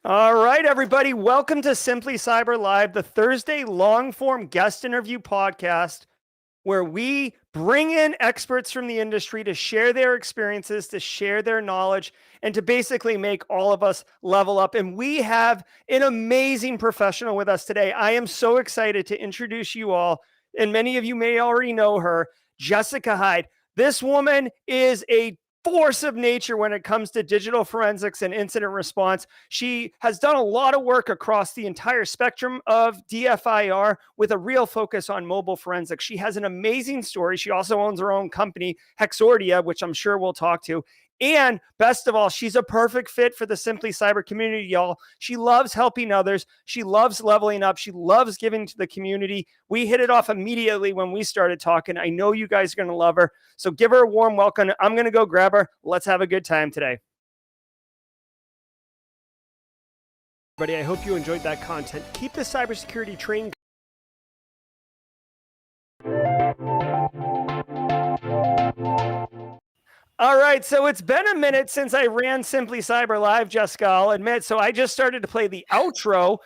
All right, everybody. Welcome to Simply Cyber Live, the Thursday long-form guest interview podcast where we bring in experts from the industry to share their experiences, to share their knowledge, and to basically make all of us level up. And we have an amazing professional with us today. I am so excited to introduce you all, and many of you may already know her, Jessica Hyde. This woman is a force of nature when it comes to digital forensics and incident response. She has done a lot of work across the entire spectrum of DFIR with a real focus on mobile forensics. She has an amazing story. She also owns her own company, HEXA, which I'm sure we'll talk to. And best of all, she's a perfect fit for the Simply Cyber community, y'all. She loves helping others. She loves leveling up. She loves giving to the community. We hit it off immediately when we started talking. I know you guys are going to love her. So give her a warm welcome. I'm going to go grab her. Let's have a good time today. Everybody, I hope you enjoyed that content. Keep the cybersecurity training. All right, so it's been a minute since I ran Simply Cyber Live, Jessica, I'll admit. So I just started to play the outro.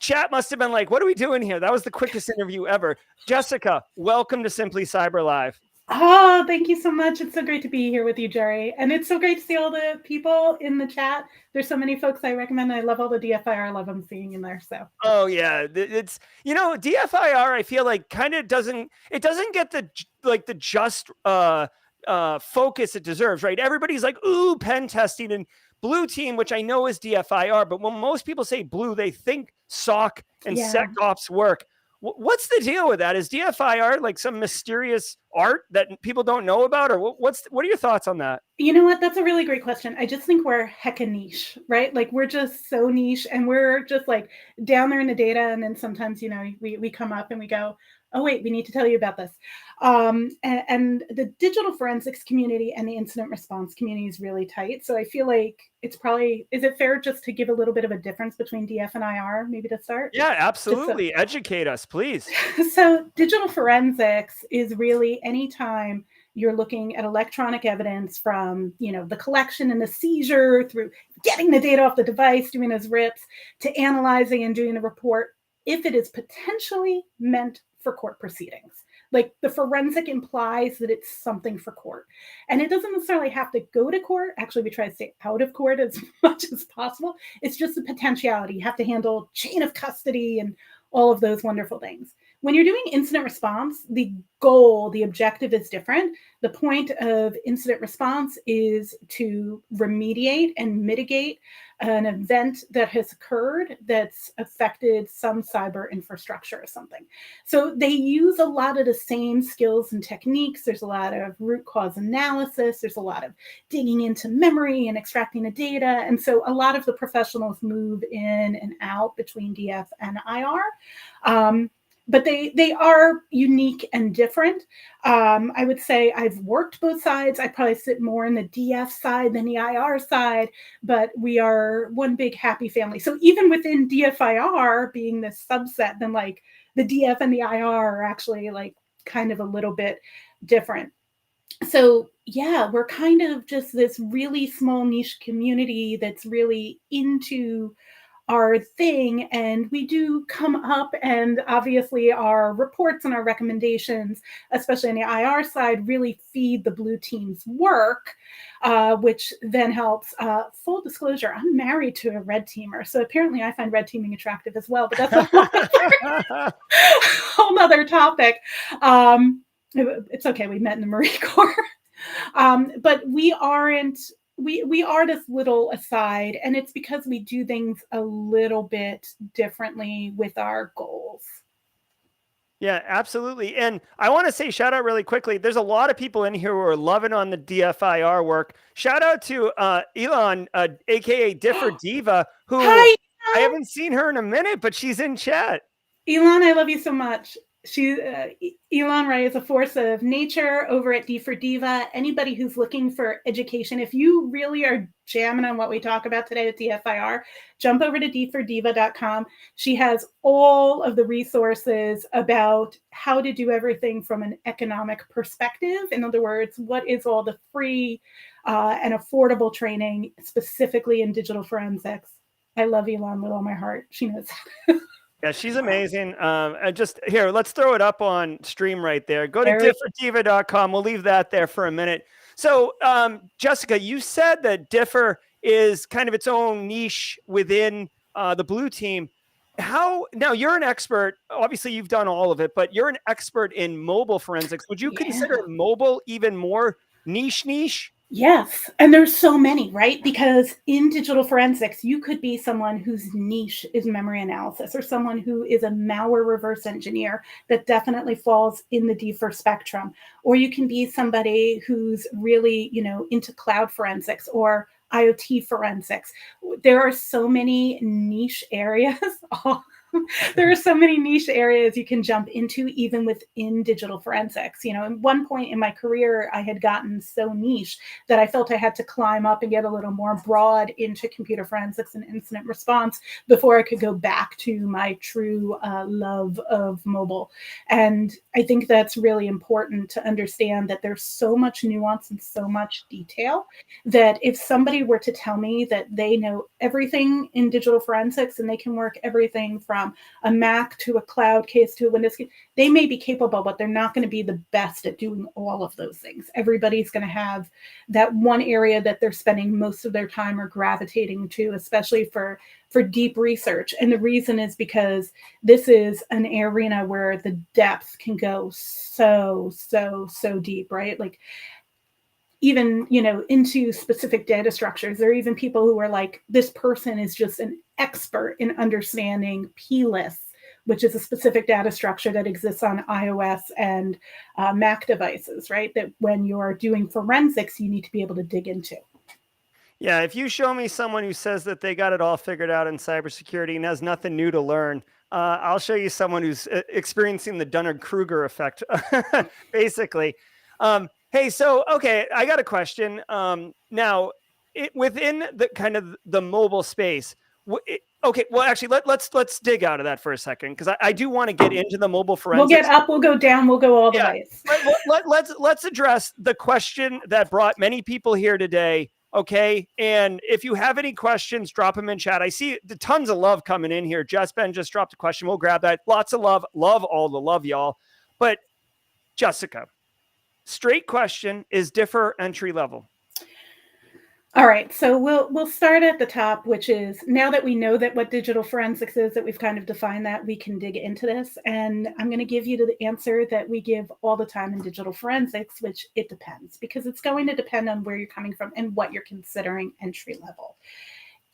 Chat must have been like, what are we doing here? That was the quickest interview ever. Jessica, welcome to Simply Cyber Live. Oh, thank you so much. It's so great to be here with you, Jerry. And it's so great to see all the people in the chat. There's so many folks I recommend. I love all the DFIR. I love them seeing in there. So. Oh yeah, it's DFIR. I feel like kind of doesn't get the just focus it deserves, right? Everybody's like, ooh, pen testing and blue team, which I know is DFIR, but when most people say blue, they think SOC and SecOps work. What's the deal with that? Is DFIR like some mysterious art that people don't know about, or what are your thoughts on that? You know what? That's a really great question. I just think we're hecka niche, right? Like we're just so niche, and we're just like down there in the data, and then sometimes we come up and we go, oh wait, we need to tell you about this. And the digital forensics community and the incident response community is really tight. So I feel like it's probably, is it fair just to give a little bit of a difference between DF and IR maybe to start? Yeah, absolutely. Educate us, please. So digital forensics is really anytime you're looking at electronic evidence from, the collection and the seizure through getting the data off the device, doing those rips, to analyzing and doing the report, if it is potentially meant for court proceedings. Like the forensic implies that it's something for court. And it doesn't necessarily have to go to court. Actually, we try to stay out of court as much as possible. It's just the potentiality. You have to handle chain of custody and all of those wonderful things. When you're doing incident response, the goal, the objective is different. The point of incident response is to remediate and mitigate an event that has occurred that's affected some cyber infrastructure or something. So they use a lot of the same skills and techniques. There's a lot of root cause analysis. There's a lot of digging into memory and extracting the data. And so a lot of the professionals move in and out between DF and IR. But they are unique and different. I would say I've worked both sides. I probably sit more in the DF side than the IR side, but we are one big happy family. So even within DFIR being this subset, then like the DF and the IR are actually like kind of a little bit different. So yeah, we're kind of just this really small niche community that's really into our thing, and we do come up, and obviously our reports and our recommendations, especially on the IR side, really feed the blue team's work, which then helps. Full disclosure, I'm married to a red teamer, so apparently I find red teaming attractive as well, but that's a whole other topic. It's okay, we met in the Marine Corps. But we aren't, we are this little aside, and it's because we do things a little bit differently with our goals. Yeah, absolutely. And I want to say shout out really quickly. There's a lot of people in here who are loving on the DFIR work. Shout out to Elon, aka Differ Diva, who Hi, I haven't seen her in a minute, but she's in chat. Elon, I love you so much. Elon Ray is a force of nature over at D for Diva. Anybody who's looking for education, if you really are jamming on what we talk about today with DFIR, jump over to dfordiva.com. She has all of the resources about how to do everything from an economic perspective. In other words, what is all the free and affordable training specifically in digital forensics. I love Elon with all my heart. She knows. Yeah, she's amazing. Just here, let's throw it up on stream right there. Go to There we differdiva.com. We'll leave that there for a minute. So, Jessica, you said that Differ is kind of its own niche within the blue team. How now you're an expert, obviously you've done all of it, but you're an expert in mobile forensics. Would you consider Yeah. mobile even more niche? Yes. And there's so many, right? Because in digital forensics, you could be someone whose niche is memory analysis, or someone who is a malware reverse engineer that definitely falls in the DFIR spectrum. Or you can be somebody who's really, into cloud forensics or IoT forensics. There are so many niche areas. There are so many niche areas you can jump into, even within digital forensics. At one point in my career, I had gotten so niche that I felt I had to climb up and get a little more broad into computer forensics and incident response before I could go back to my true love of mobile. And I think that's really important to understand that there's so much nuance and so much detail that if somebody were to tell me that they know everything in digital forensics and they can work everything from a Mac to a cloud case to a Windows case, they may be capable, but they're not going to be the best at doing all of those things. Everybody's going to have that one area that they're spending most of their time or gravitating to, especially for deep research. And the reason is because this is an arena where the depth can go so deep, right? Like even, into specific data structures. There are even people who are like, this person is just an expert in understanding PLIS, which is a specific data structure that exists on iOS and Mac devices, right? That when you're doing forensics, you need to be able to dig into. Yeah, if you show me someone who says that they got it all figured out in cybersecurity and has nothing new to learn, I'll show you someone who's experiencing the Dunning-Kruger effect, basically. Hey, so okay, I got a question. Now, within the kind of the mobile space, okay, well, actually, let's dig out of that for a second because I do want to get into the mobile We'll get forensics. up, we'll go down, we'll go all the ways. Let's address the question that brought many people here today. Okay. And if you have any questions, drop them in chat. I see the tons of love coming in here. Jess Ben just dropped a question. We'll grab that. Lots of love. Love all the love, y'all. But Jessica, straight question, is Differ entry level? All right, so we'll start at the top, which is now that we know that what digital forensics is, that we've kind of defined that, we can dig into this. And I'm going to give you the answer that we give all the time in digital forensics, which it depends, because it's going to depend on where you're coming from and what you're considering entry level.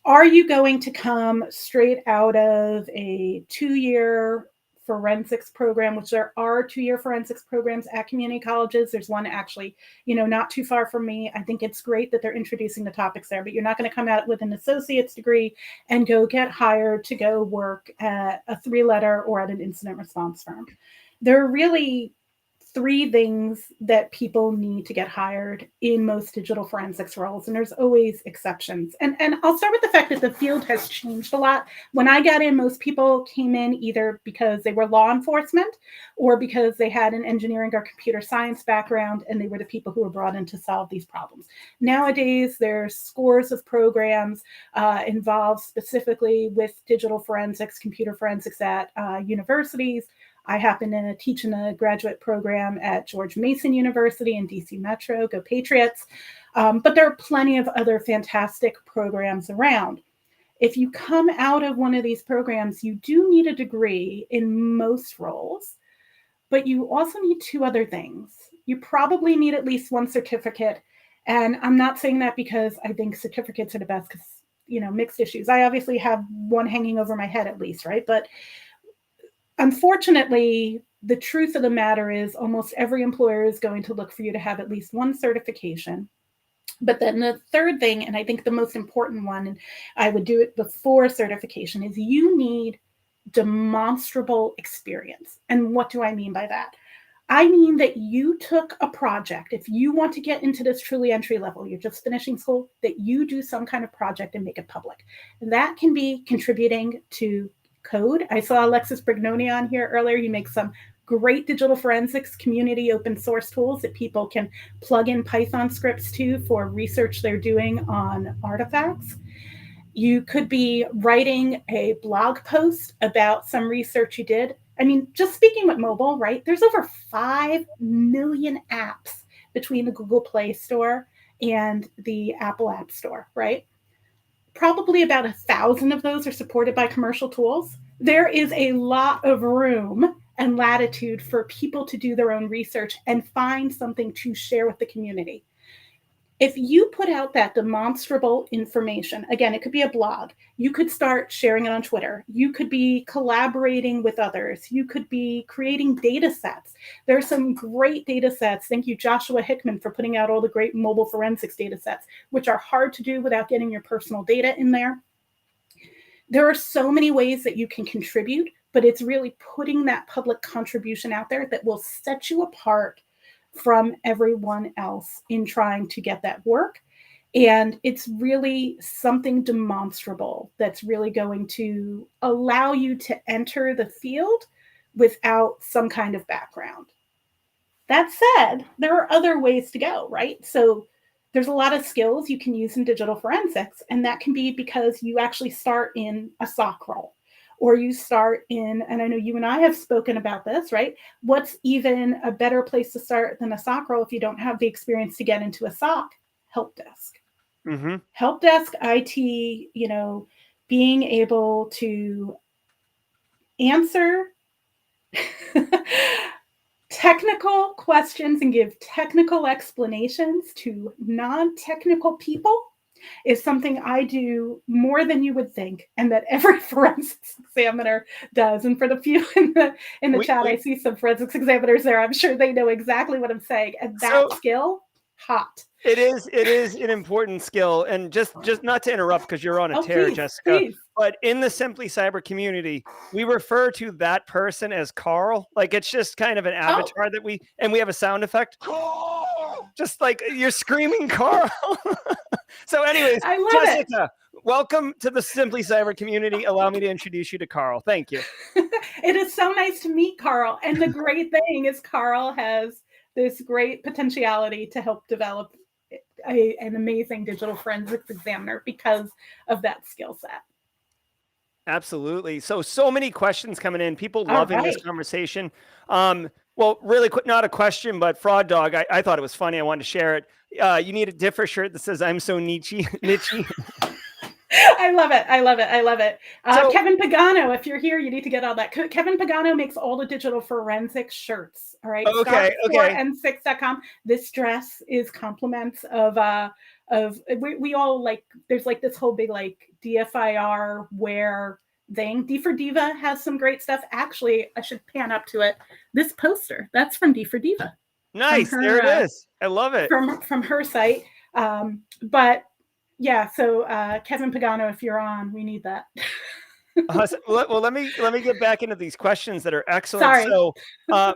Are you going to come straight out of a 2-year forensics program, which there are 2-year forensics programs at community colleges? There's one actually, not too far from me. I think it's great that they're introducing the topics there, but you're not going to come out with an associate's degree and go get hired to go work at a 3-letter or at an incident response firm. There are really 3 things that people need to get hired in most digital forensics roles, and there's always exceptions. And I'll start with the fact that the field has changed a lot. When I got in, most people came in either because they were law enforcement or because they had an engineering or computer science background, and they were the people who were brought in to solve these problems. Nowadays, there's scores of programs involved specifically with digital forensics, computer forensics at universities. I happen to teach in a graduate program at George Mason University in DC Metro, go Patriots. But there are plenty of other fantastic programs around. If you come out of one of these programs, you do need a degree in most roles, but you also need 2 other things. You probably need at least 1 certificate. And I'm not saying that because I think certificates are the best because, mixed issues. I obviously have one hanging over my head at least, right? But unfortunately, the truth of the matter is almost every employer is going to look for you to have at least 1 certification. But then the third thing, and I think the most important one, and I would do it before certification, is you need demonstrable experience. And what do I mean by that? I mean that you took a project. If you want to get into this truly entry level, you're just finishing school, that you do some kind of project and make it public. And that can be contributing to code. I saw Alexis Brignoni on here earlier. He makes some great digital forensics community open source tools that people can plug in Python scripts to for research they're doing on artifacts. You could be writing a blog post about some research you did. I mean, just speaking with mobile, right? There's over 5 million apps between the Google Play Store and the Apple App Store, right? Probably about 1,000 of those are supported by commercial tools. There is a lot of room and latitude for people to do their own research and find something to share with the community. If you put out that demonstrable information, again, it could be a blog, you could start sharing it on Twitter, you could be collaborating with others, you could be creating data sets. There's some great data sets. Thank you, Joshua Hickman, for putting out all the great mobile forensics data sets, which are hard to do without getting your personal data in there. There are so many ways that you can contribute, but it's really putting that public contribution out there that will set you apart from everyone else in trying to get that work. And it's really something demonstrable that's really going to allow you to enter the field without some kind of background. That said, there are other ways to go, right? So there's a lot of skills you can use in digital forensics, and that can be because you actually start in a SOC role, or you start in, and I know you and I have spoken about this, right? What's even a better place to start than a SOC role if you don't have the experience to get into a SOC? Help desk. Mm-hmm. Help desk, IT, being able to answer technical questions and give technical explanations to non-technical people is something I do more than you would think, and that every forensics examiner does. And for the few in the chat, I see some forensics examiners there. I'm sure they know exactly what I'm saying. And that skill, hot. It is an important skill. And just not to interrupt, because you're on a tear, please, Jessica, please. but in the Simply Cyber community, we refer to that person as Carl. Like, it's just kind of an avatar that we have a sound effect. Just like you're screaming, Carl. So anyways, I love Jessica, welcome to the Simply Cyber community. Allow me to introduce you to Carl. Thank you. It is so nice to meet Carl. And the great thing is Carl has this great potentiality to help develop an amazing digital forensics examiner because of that skill set. Absolutely. So many questions coming in. People loving this conversation. Well, really quick, not a question, but Fraud Dog, I thought it was funny. I wanted to share it. You need a DFIR shirt that says "I'm so niche." I love it. I love it. I love it. Kevin Pagano, if you're here, you need to get all that. Kevin Pagano makes all the digital forensic shirts. All right. Okay. N6.com. This dress is compliments of we all like, there's like this whole big like DFIR wear thing. D4Diva has some great stuff. Actually, I should pan up to it. This poster, that's from D4Diva. Nice. There it is. I love it. From her site. But yeah, so Kevin Pagano, if you're on, we need that. Well, let me get back into these questions that are excellent. Sorry. So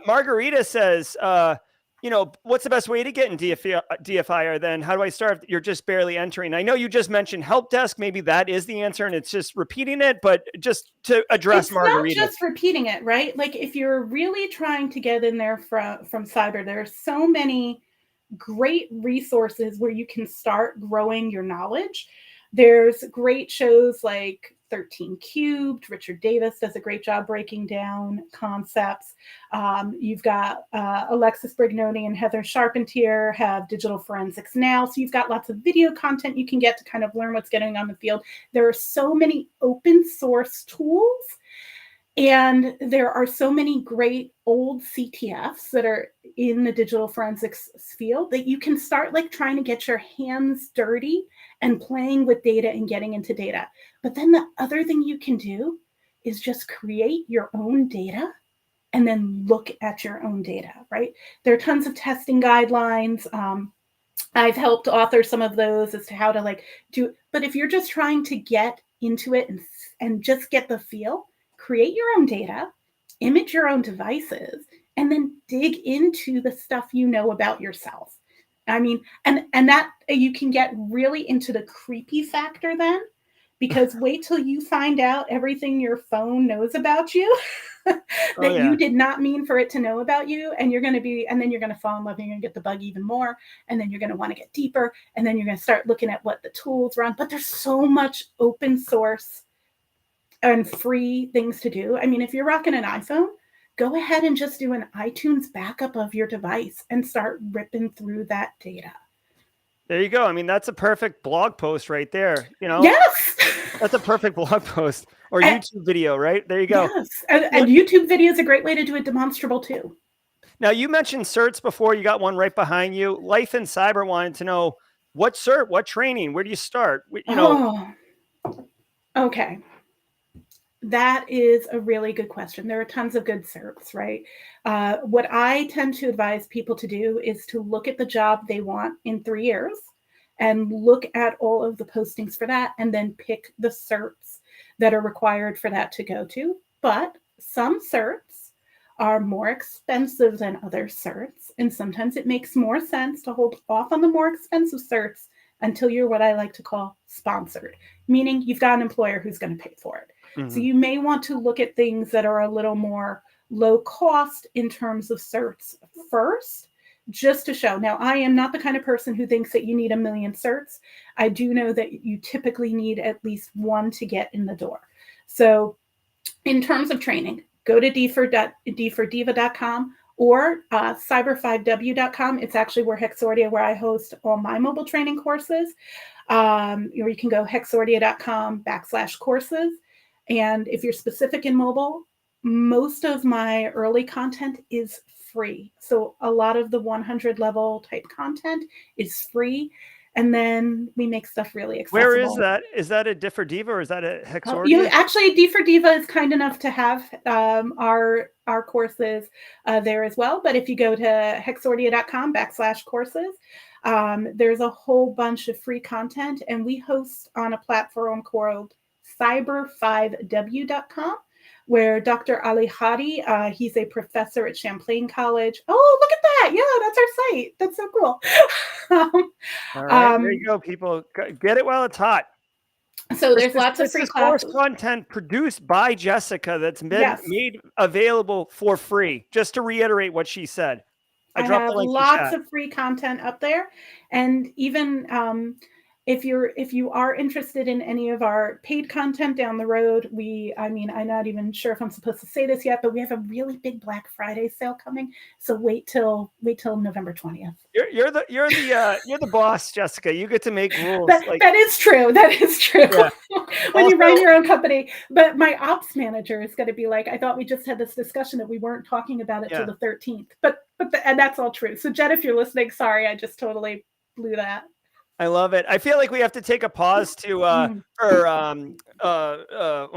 Margarita says, what's the best way to get in DFIR then? How do I start if you're just barely entering? I know you just mentioned help desk. Maybe that is the answer and it's just repeating it, but just to address Margarita. It's not just repeating it, right? Like if you're really trying to get in there from cyber, there are so many great resources where you can start growing your knowledge. There's great shows like 13 Cubed. Richard Davis does a great job breaking down concepts. You've got Alexis Brignoni and Heather Charpentier have Digital Forensics Now. So you've got lots of video content you can get to kind of learn what's going on in the field. There are so many open source tools. And there are so many great old CTFs that are in the digital forensics field that you can start like trying to get your hands dirty and playing with data and getting into data. But then the other thing you can do is just create your own data and then look at your own data, right? There are tons of testing guidelines. I've helped author some of those as to how to like do, but if you're just trying to get into it and just get the feel, create your own data, image your own devices, and then dig into the stuff you know about yourself. I mean, and that you can get really into the creepy factor then, because wait till you find out everything your phone knows about you. Oh that yeah. you did not mean for it to know about you. And then you're going to fall in love and you're going to get the bug even more. And then you're going to want to get deeper. And then you're going to start looking at what the tools run. But there's so much open source and free things to do. I mean, if you're rocking an iPhone, go ahead and just do an iTunes backup of your device and start ripping through that data. There you go. I mean, that's a perfect blog post right there. Yes. That's a perfect blog post or And- YouTube video, right? There you go. Yes. And YouTube video is a great way to do it demonstrable too. Now, you mentioned certs before. You got one right behind you. Life in Cyber wanted to know what cert, what training, where do you start? Okay. That is a really good question. There are tons of good certs, right? What I tend to advise people to do is to look at the job they want in 3 years and look at all of the postings for that and then pick the certs that are required for that to go to. But some certs are more expensive than other certs. And sometimes it makes more sense to hold off on the more expensive certs until you're what I like to call sponsored, meaning you've got an employer who's going to pay for it. Mm-hmm. So you may want to look at things that are a little more low cost in terms of certs first, just to show. Now, I am not the kind of person who thinks that you need 1 million certs. I do know that you typically need at least one to get in the door. So in terms of training, go to d4diva.com or cyber5w.com. It's actually where I host all my mobile training courses. Or you can go hexordia.com/courses. And if you're specific in mobile, most of my early content is free. So a lot of the 100 level type content is free. And then we make stuff really accessible. Where is that? Is that a Differ Diva or is that a HEXordia? Actually, D4Diva is kind enough to have our courses there as well. But if you go to hexordia.com/courses, there's a whole bunch of free content. And we host on a platform called cyber5w.com, where Dr. Ali Hadi, he's a professor at Champlain College. Oh, look at that. Yeah, that's our site. That's so cool. All right, there you go, people. Get it while it's hot. So there's lots of free course content produced by Jessica that's been made available for free. Just to reiterate what she said. I have lots of free content up there. And even if you are interested in any of our paid content down the road, I'm not even sure if I'm supposed to say this yet, but we have a really big Black Friday sale coming. So wait till November 20th. You're the boss, Jessica. You get to make rules. That is true. That is true. Yeah. When you run your own company. But my ops manager is going to be like, I thought we just had this discussion that we weren't talking about it till the 13th. And that's all true. So Jen, if you're listening, sorry, I just totally blew that. I love it. I feel like we have to take a pause to oh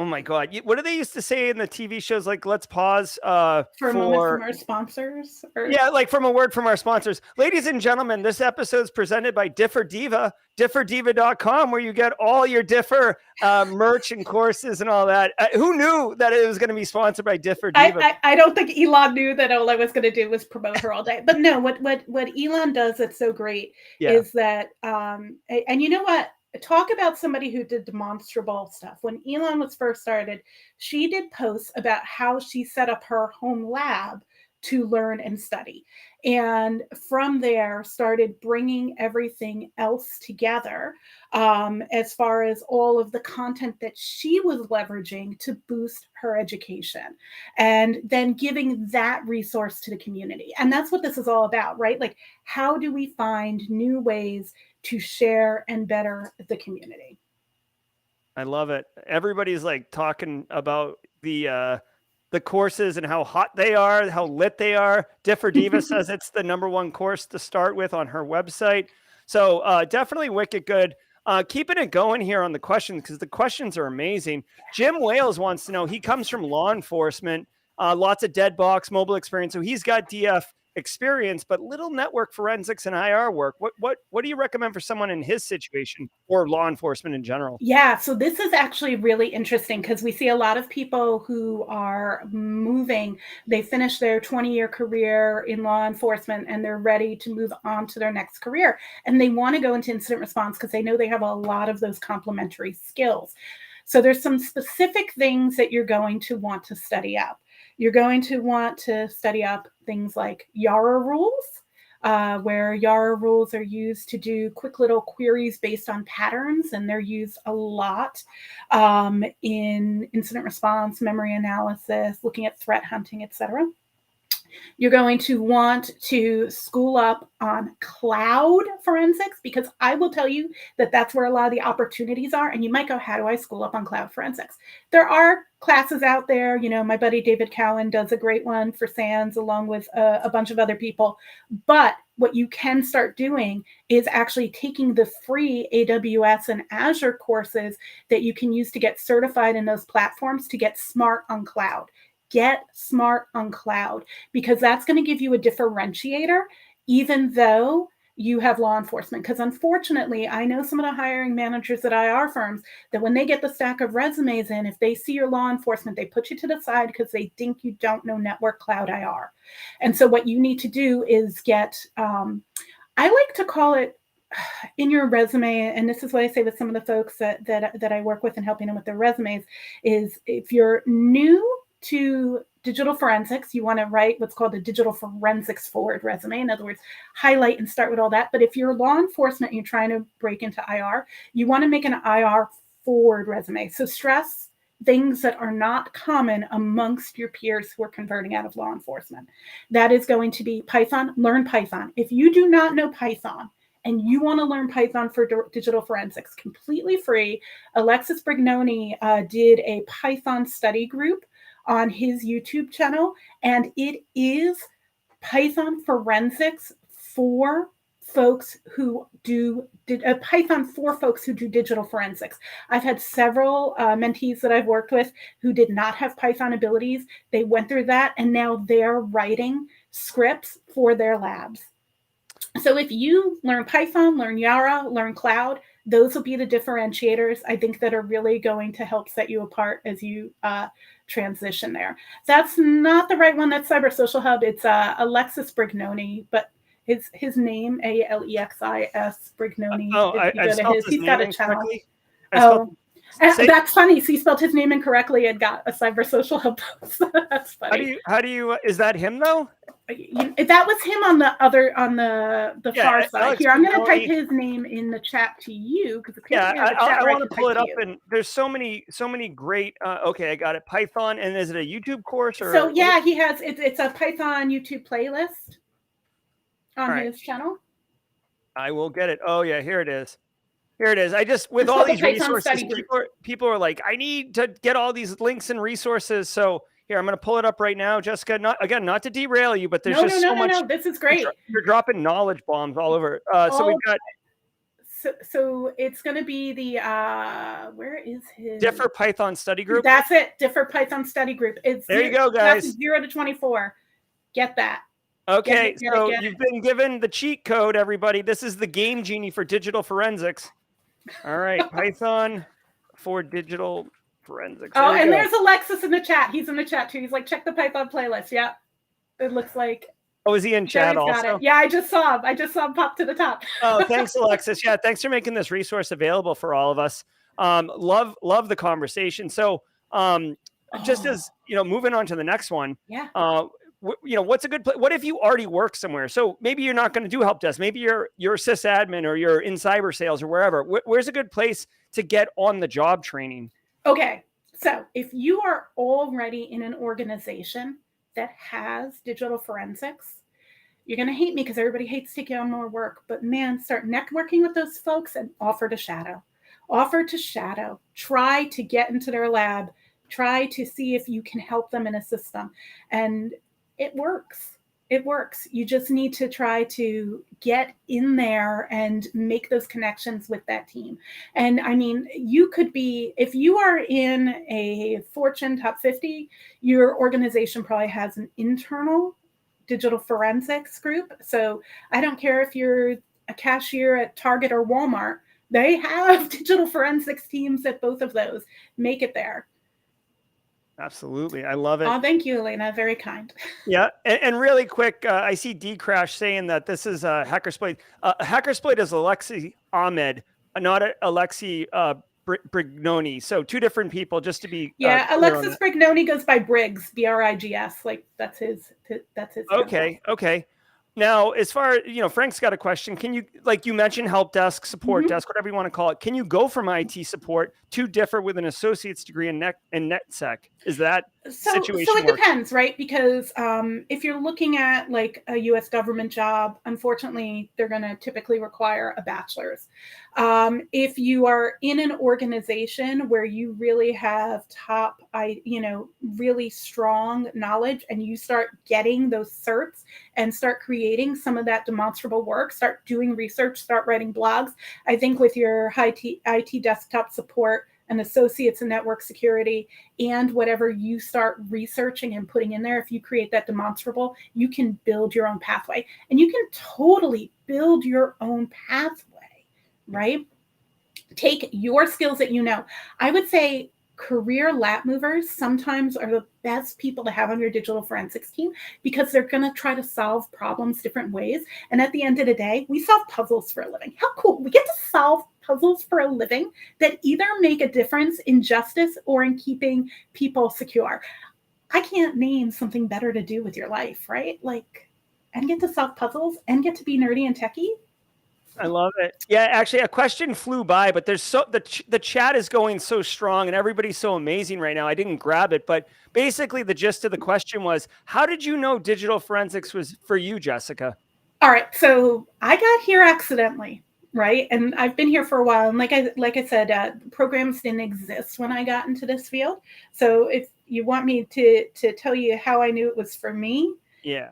my God. What do they used to say in the TV shows? Like, let's pause for a moment from our sponsors. Yeah, like from a word from our sponsors. Ladies and gentlemen, this episode is presented by Differ Diva, differdiva.com, where you get all your Differ merch and courses and all that. Who knew that it was going to be sponsored by Differ Diva? I don't think Elon knew that all I was going to do was promote her all day. But no, what Elon does that's so great is that, and you know what? Talk about somebody who did demonstrable stuff. When Elon was first started, she did posts about how she set up her home lab to learn and study. And from there started bringing everything else together as far as all of the content that she was leveraging to boost her education and then giving that resource to the community. And that's what this is all about, right? Like, how do we find new ways to share and better the community? I love it. Everybody's like talking about the courses and how hot they are, how lit they are. Differ Diva says it's the #1 course to start with on her website. So definitely wicked good. Keeping it going here on the questions because the questions are amazing. Jim Wales wants to know, he comes from law enforcement, lots of dead box mobile experience. So he's got DF experience, but little network forensics and IR work. What do you recommend for someone in his situation or law enforcement in general? Yeah, so this is actually really interesting because we see a lot of people who are moving. They finish their 20-year career in law enforcement and they're ready to move on to their next career. And they want to go into incident response because they know they have a lot of those complementary skills. So there's some specific things that you're going to want to study up. You're going to want to study up things like Yara rules, where Yara rules are used to do quick little queries based on patterns, and they're used a lot in incident response, memory analysis, looking at threat hunting, etc. You're going to want to school up on cloud forensics, because I will tell you that that's where a lot of the opportunities are. And you might go, how do I school up on cloud forensics? There are classes out there. You know, my buddy David Cowan does a great one for SANS along with a bunch of other people. But what you can start doing is actually taking the free AWS and Azure courses that you can use to get certified in those platforms to get smart on cloud. Get smart on cloud, because that's going to give you a differentiator, even though you have law enforcement. Because unfortunately, I know some of the hiring managers at IR firms that when they get the stack of resumes in, if they see your law enforcement, they put you to the side because they think you don't know network cloud IR. And so what you need to do is get, I like to call it in your resume, and this is what I say with some of the folks that I work with and helping them with their resumes, is if you're new to digital forensics, you want to write what's called a digital forensics forward resume. In other words, highlight and start with all that. But if you're law enforcement and you're trying to break into IR, you want to make an IR forward resume. So stress things that are not common amongst your peers who are converting out of law enforcement. That is going to be Python. Learn Python. If you do not know Python, and you want to learn Python for digital forensics, completely free, Alexis Brignoni did a Python study group on his YouTube channel, and it is Python forensics for folks who do Python for folks who do digital forensics. I've had several mentees that I've worked with who did not have Python abilities. They went through that, and now they're writing scripts for their labs. So if you learn Python, learn Yara, learn cloud, those will be the differentiators, I think, that are really going to help set you apart as you transition there. That's not the right one. That's Cyber Social Hub. It's Alexis Brignoni, but his name, Alexis Brignoni. I spelled his He's got name a channel. incorrectly. That's funny. So he spelled his name incorrectly and got a Cyber Social Hub post. That's funny. How do you, is that him though? That was him on the far side. Alex Here, I'm going to Brignoni. type his name in the chat to you, because I want to pull it up, and there's so many great. Okay, I got it. Python, and is it a YouTube course or? So yeah, he has. It's a Python YouTube playlist on his channel. I will get it. Oh yeah, here it is. Here it is. I just, with all these resources, people are like, I need to get all these links and resources. So here, I'm going to pull it up right now, Jessica. Not to derail you, but there's so much. No, this is great. You're dropping knowledge bombs all over. So we've got. So it's going to be the where is his DFIR Python study group? That's it. DFIR Python study group. There you go, guys. 0 to 24. Get that. Okay, so you've been given the cheat code, everybody. This is the game genie for digital forensics. All right, Python for digital forensics. Oh, and there's Alexis in the chat. He's in the chat too. He's like, check the Python playlist. Yeah, it looks like. Oh, is he in chat also? Yeah, I just saw him pop to the top. Oh, thanks, Alexis. Yeah, thanks for making this resource available for all of us. Love the conversation. So, just as moving on to the next one. Yeah. What's a good place? What if you already work somewhere? So maybe you're not going to do help desk. Maybe you're sysadmin or you're in cyber sales or wherever. Where's a good place to get on the job training? Okay. So if you are already in an organization that has digital forensics, you're going to hate me because everybody hates taking on more work. But man, start networking with those folks and offer to shadow. Try to get into their lab. Try to see if you can help them and assist them. And it works. You just need to try to get in there and make those connections with that team. And I mean, you could be, if you are in a Fortune top 50, your organization probably has an internal digital forensics group. So I don't care if you're a cashier at Target or Walmart, they have digital forensics teams at both of those. Make it there. Absolutely. I love it. Oh, thank you, Elena. Very kind. Yeah. And really quick, I see D-Crash saying that this is Hackersploit. Hackersploit is Alexi Ahmed, not Alexi Brignoni. So two different people, just to be Yeah, clear on Alexis that. Brignoni goes by Briggs, Briggs. Like that's his Okay, okay. Now, as far Frank's got a question. Can you, like you mentioned, help desk, support desk, whatever you want to call it? Can you go from IT support to DFIR with an associate's degree in NetSec? Is that So situation it work? depends, right? Because if you're looking at like a U.S. government job, unfortunately, they're going to typically require a bachelor's. If you are in an organization where you really have really strong knowledge, and you start getting those certs and start creating some of that demonstrable work, start doing research, start writing blogs. I think with your IT desktop support and associates in network security, and whatever you start researching and putting in there, if you create that demonstrable, you can build your own pathway, and you can totally build your own pathway, right? Take your skills that I would say career lap movers sometimes are the best people to have on your digital forensics team, because they're going to try to solve problems different ways. And at the end of the day, we solve puzzles for a living. How cool. We get to solve puzzles for a living that either make a difference in justice or in keeping people secure. I can't name something better to do with your life, right? Like, and get to solve puzzles and get to be nerdy and techie. I love it. Yeah, actually, a question flew by, but there's the chat is going so strong and everybody's so amazing right now. I didn't grab it, but basically the gist of the question was, how did you know digital forensics was for you, Jessica? All right, so I got here accidentally, right? And I've been here for a while. And like I said, programs didn't exist when I got into this field. So if you want me to tell you how I knew it was for me, Yeah.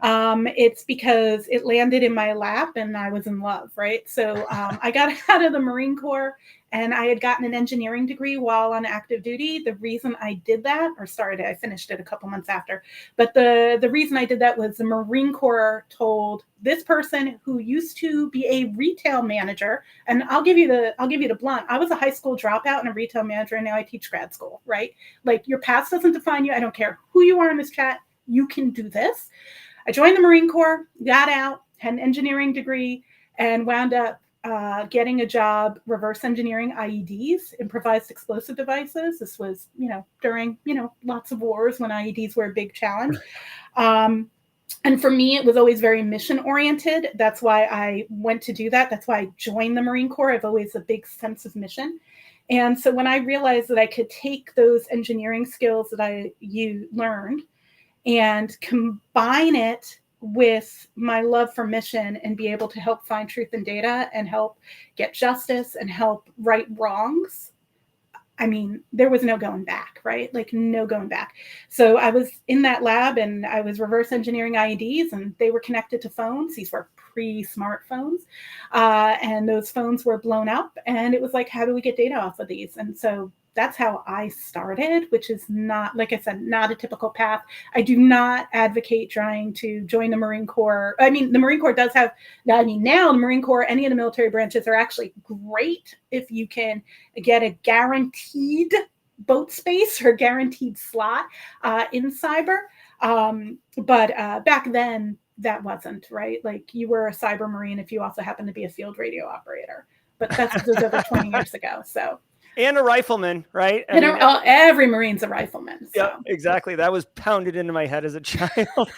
It's because it landed in my lap and I was in love, right? So I got out of the Marine Corps, and I had gotten an engineering degree while on active duty. The reason I did that, I finished it a couple months after, but the reason I did that was the Marine Corps told this person who used to be a retail manager, and I'll give you the blunt. I was a high school dropout and a retail manager, and now I teach grad school, right? Like, your past doesn't define you. I don't care who you are in this chat. You can do this. I joined the Marine Corps, got out, had an engineering degree, and wound up getting a job reverse engineering IEDs, improvised explosive devices. This was, during, lots of wars when IEDs were a big challenge. And for me, it was always very mission oriented. That's why I went to do that. That's why I joined the Marine Corps. I've always a big sense of mission. And so when I realized that I could take those engineering skills that you learned and combine it with my love for mission and be able to help find truth in data and help get justice and help right wrongs, I mean, there was no going back, right? Like, no going back. So I was in that lab and I was reverse engineering IEDs, and they were connected to phones. These were pre-smartphones. And those phones were blown up, and it was like, how do we get data off of these? And so that's how I started, which is not, like I said, not a typical path. I do not advocate trying to join the Marine Corps. I mean, the Marine Corps does have, now the Marine Corps, any of the military branches are actually great if you can get a guaranteed boat space or guaranteed slot in cyber. But back then, that wasn't, right? Like, you were a cyber Marine if you also happened to be a field radio operator. But that was over 20 years ago. So. And a rifleman, right? Every Marine's a rifleman. So. Yeah, exactly. That was pounded into my head as a child.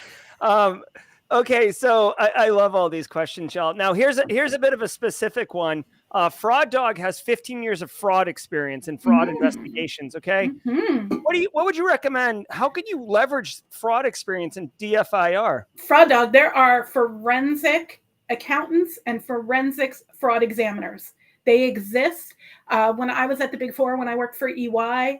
Okay, so I love all these questions, y'all. Now, here's a bit of a specific one. Fraud Dog has 15 years of fraud experience in fraud investigations. Okay, what would you recommend? How could you leverage fraud experience in DFIR? Fraud Dog, there are forensic accountants and forensics fraud examiners. They exist. When I was at the Big Four, when I worked for EY,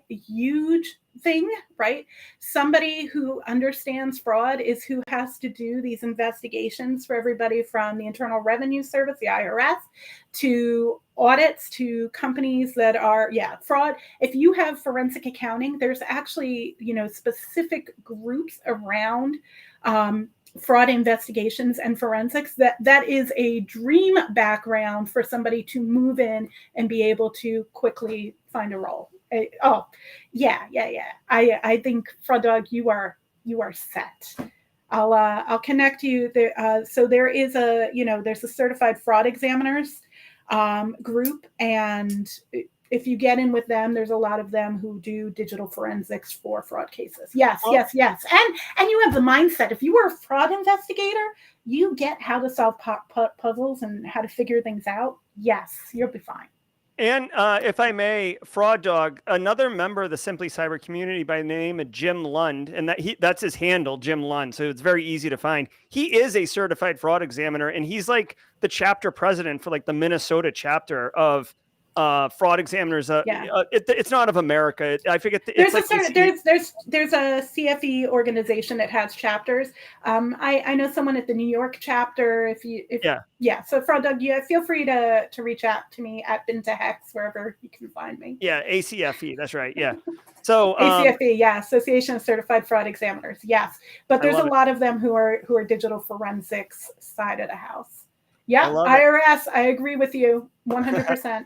a huge thing, right? Somebody who understands fraud is who has to do these investigations for everybody from the Internal Revenue Service, the IRS, to audits, to companies that are, fraud. If you have forensic accounting, there's actually, specific groups around fraud investigations and forensics that is a dream background for somebody to move in and be able to quickly find a role. I think, Fraud Dog, you are set. I'll connect you there. So there is there's a certified fraud examiners group, and if you get in with them, there's a lot of them who do digital forensics for fraud cases. Yes, Oh, yes, yes. And you have the mindset. If you were a fraud investigator, you get how to solve puzzles and how to figure things out. Yes, you'll be fine. and if I may, Fraud Dog, another member of the Simply Cyber community by the name of Jim Lund, and that's his handle, Jim Lund. So it's very easy to find. He is a certified fraud examiner, and he's like the chapter president for like the Minnesota chapter of fraud examiners. Yeah. It's not of America. I forget. There's It's a like certain there's a CFE organization that has chapters. I know someone at the New York chapter. Yeah. So Fraud Dog, feel free to reach out to me at Binta Hex, wherever you can find me. Yeah, ACFE. That's right. Yeah. So ACFE, yeah, Association of Certified Fraud Examiners. Yes, but there's a lot of them who are digital forensics side of the house. Yeah, IRS. I agree with you 100%.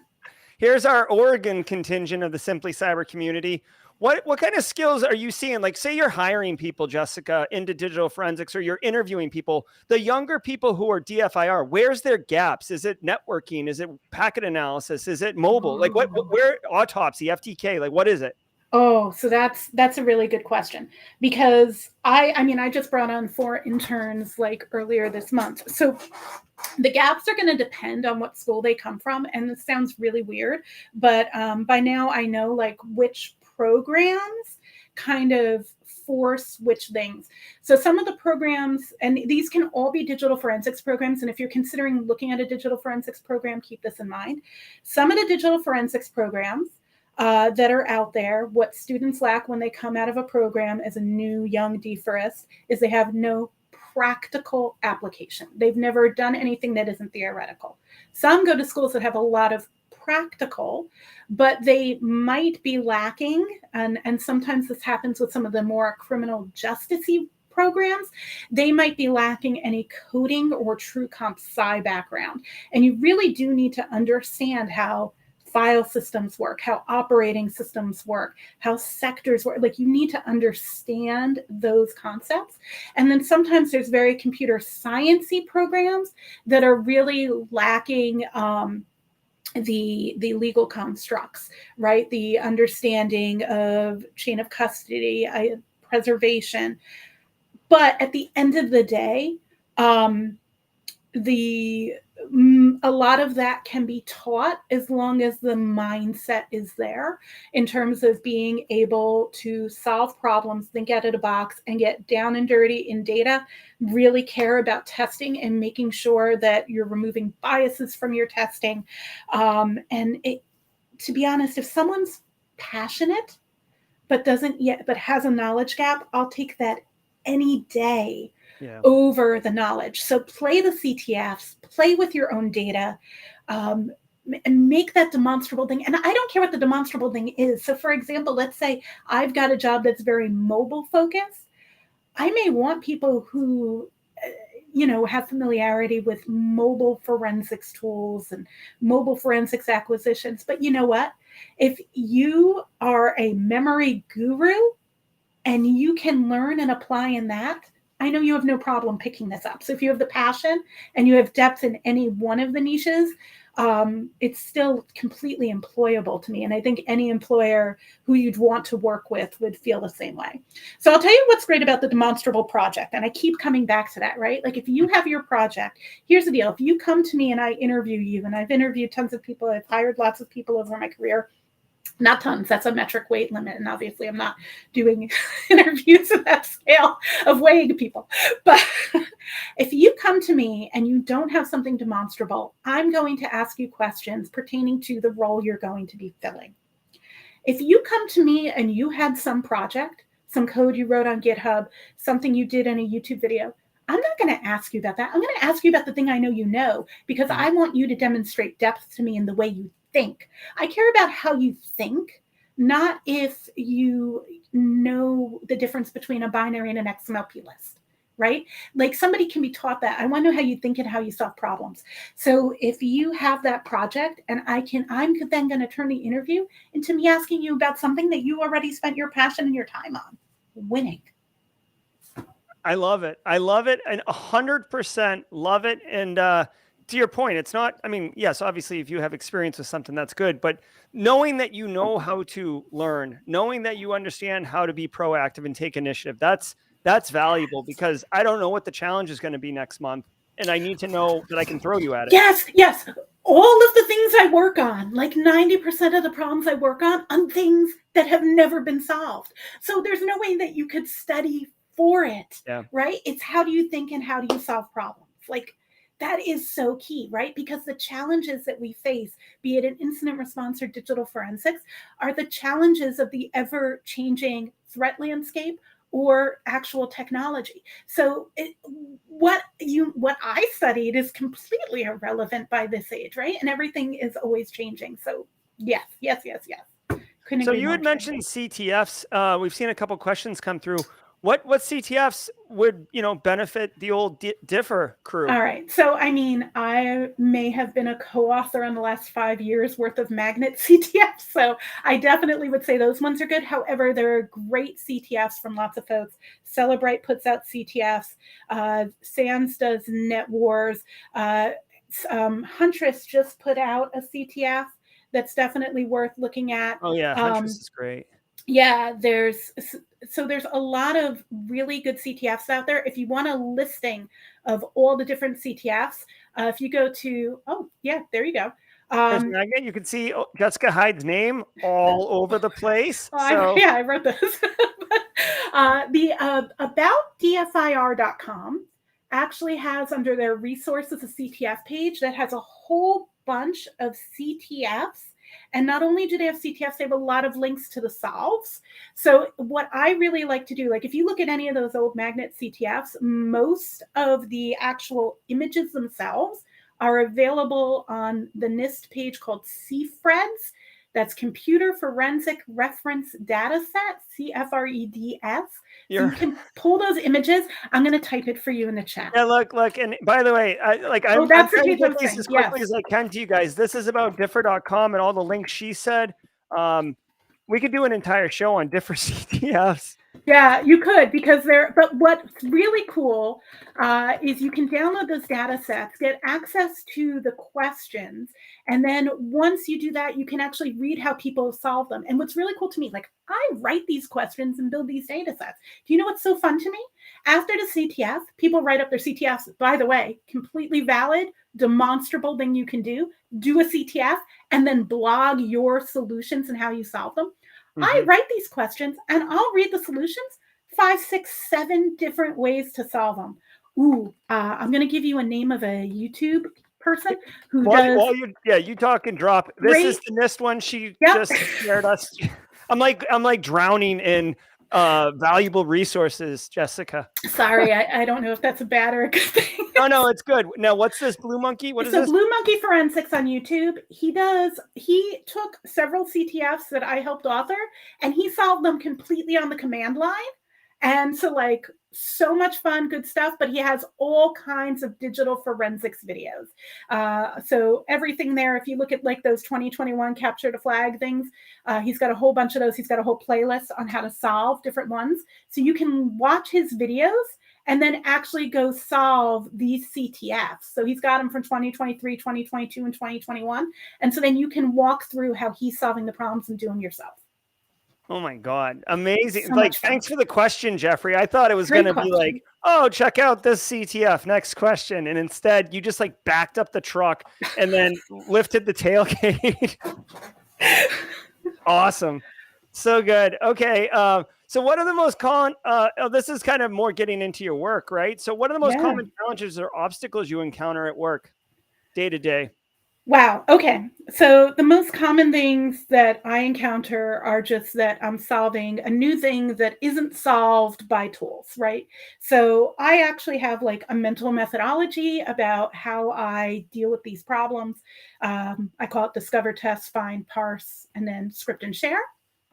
Here's our Oregon contingent of the Simply Cyber community. What kind of skills are you seeing? Like, say you're hiring people, Jessica, into digital forensics, or you're interviewing people. The younger people who are DFIR, where's their gaps? Is it networking? Is it packet analysis? Is it mobile? Like, where autopsy, FTK? Like, what is it? Oh, so that's a really good question, because I just brought on 4 interns like earlier this month. So the gaps are going to depend on what school they come from. And this sounds really weird, but by now I know like which programs kind of force which things. So some of the programs, and these can all be digital forensics programs. And if you're considering looking at a digital forensics program, keep this in mind. Some of the digital forensics programs that are out there, what students lack when they come out of a program as a new young DFIRist is they have no practical application. They've never done anything that isn't theoretical. Some go to schools that have a lot of practical, but they might be lacking, and sometimes this happens with some of the more criminal justice-y programs, they might be lacking any coding or true comp sci background. And you really do need to understand how file systems work, how operating systems work, how sectors work. Like, you need to understand those concepts. And then sometimes there's very computer sciencey programs that are really lacking the legal constructs, right? The understanding of chain of custody, preservation. But at the end of the day, a lot of that can be taught as long as the mindset is there in terms of being able to solve problems, think out of the box, and get down and dirty in data, really care about testing and making sure that you're removing biases from your testing. To be honest, if someone's passionate but has a knowledge gap, I'll take that any day. Yeah. Over the knowledge. So play the CTFs, play with your own data, and make that demonstrable thing. And I don't care what the demonstrable thing is. So for example, let's say I've got a job that's very mobile focused. I may want people who, have familiarity with mobile forensics tools and mobile forensics acquisitions. But you know what? If you are a memory guru and you can learn and apply in that, I know you have no problem picking this up. So if you have the passion and you have depth in any one of the niches, it's still completely employable to me. And I think any employer who you'd want to work with would feel the same way. So I'll tell you what's great about the demonstrable project. And I keep coming back to that, right? Like, if you have your project, here's the deal. If you come to me and I interview you, and I've interviewed tons of people, I've hired lots of people over my career, not tons, that's a metric weight limit. And obviously I'm not doing interviews at that scale of weighing people. But if you come to me and you don't have something demonstrable, I'm going to ask you questions pertaining to the role you're going to be filling. If you come to me and you had some project, some code you wrote on GitHub, something you did in a YouTube video, I'm not going to ask you about that. I'm going to ask you about the thing I know you know, because I want you to demonstrate depth to me in the way you think. I care about how you think, not if you know the difference between a binary and an XMLP list, right? Like, somebody can be taught that. I want to know how you think and how you solve problems. So if you have that project, and I'm then going to turn the interview into me asking you about something that you already spent your passion and your time on. Winning. I love it. I love it. And 100% love it. And to your point, it's not, I mean, yes, obviously if you have experience with something, that's good, but knowing that you know how to learn, knowing that you understand how to be proactive and take initiative, that's valuable, because I don't know what the challenge is going to be next month. And I need to know that I can throw you at it. Yes, yes. All of the things I work on, like 90% of the problems I work on things that have never been solved. So there's no way that you could study for it, Yeah. right? It's how do you think and how do you solve problems? Like that is so key, right? Because the challenges that we face, be it an incident response or digital forensics, are the challenges of the ever-changing threat landscape or actual technology. So what I studied is completely irrelevant by this age, right? And everything is always changing. So yes. Couldn't So agree you more, had Jim. mentioned CTFs. We've seen a couple questions come through. What CTFs would, benefit the old DFIR crew? All right. So, I mean, I may have been a co-author in the last 5 years worth of magnet CTFs. So I definitely would say those ones are good. However, there are great CTFs from lots of folks. Celebrate puts out CTFs. SANS does Net Wars. Huntress just put out a CTF that's definitely worth looking at. Oh yeah, Huntress is great. Yeah, there's a lot of really good CTFs out there. If you want a listing of all the different CTFs, if you go to, there you go. There's Magnet. You can see Jessica Hyde's name all over the place. I wrote this. The about DFIR.com actually has under their resources a CTF page that has a whole bunch of CTFs. And not only do they have CTFs, they have a lot of links to the solves. So what I really like to do, like if you look at any of those old magnet CTFs, most of the actual images themselves are available on the NIST page called CFREDS. That's Computer Forensic Reference Data Set, CFREDS. So you can pull those images. I'm going to type it for you in the chat. Yeah, look, and by the way, I'm trying to get these as quickly as I can to you guys. This is about DFIR.com and all the links she said. We could do an entire show on DFIR CTFs. Yeah, you could, because but what's really cool is you can download those data sets, get access to the questions, and then once you do that, you can actually read how people solve them. And what's really cool to me, like I write these questions and build these data sets. Do you know what's so fun to me? After the CTF, people write up their CTFs. By the way, completely valid, demonstrable thing you can do a CTF and then blog your solutions and how you solve them. Mm-hmm. I write these questions and I'll read the solutions 5, 6, 7 different ways to solve them. I'm going to give you a name of a YouTube person who does. You talk and drop. This is the NIST one. She just shared us. I'm like drowning in valuable resources, Jessica. Sorry, I don't know if that's a bad or a good thing. No, it's good. Now, what's this Blue Monkey? What is this? Blue Monkey Forensics on YouTube. He took several CTFs that I helped author, and he solved them completely on the command line. And so much fun, good stuff, but he has all kinds of digital forensics videos. So everything there, if you look at those 2021 capture the flag things, he's got a whole bunch of those. He's got a whole playlist on how to solve different ones. So you can watch his videos and then actually go solve these CTFs. So he's got them from 2023, 2022, and 2021. And so then you can walk through how he's solving the problems and do them yourself. Oh my God. Amazing. So thanks for the question, Jeffrey. I thought it was going to be like, oh, check out this CTF. Next question. And instead you just backed up the truck and then lifted the tailgate. Awesome. So good. Okay. So what are the most common, this is kind of more getting into your work, right? So what are the most common challenges or obstacles you encounter at work day to day? Wow. Okay. So the most common things that I encounter are just that I'm solving a new thing that isn't solved by tools, right? So I actually have a mental methodology about how I deal with these problems. I call it discover, test, find, parse, and then script and share,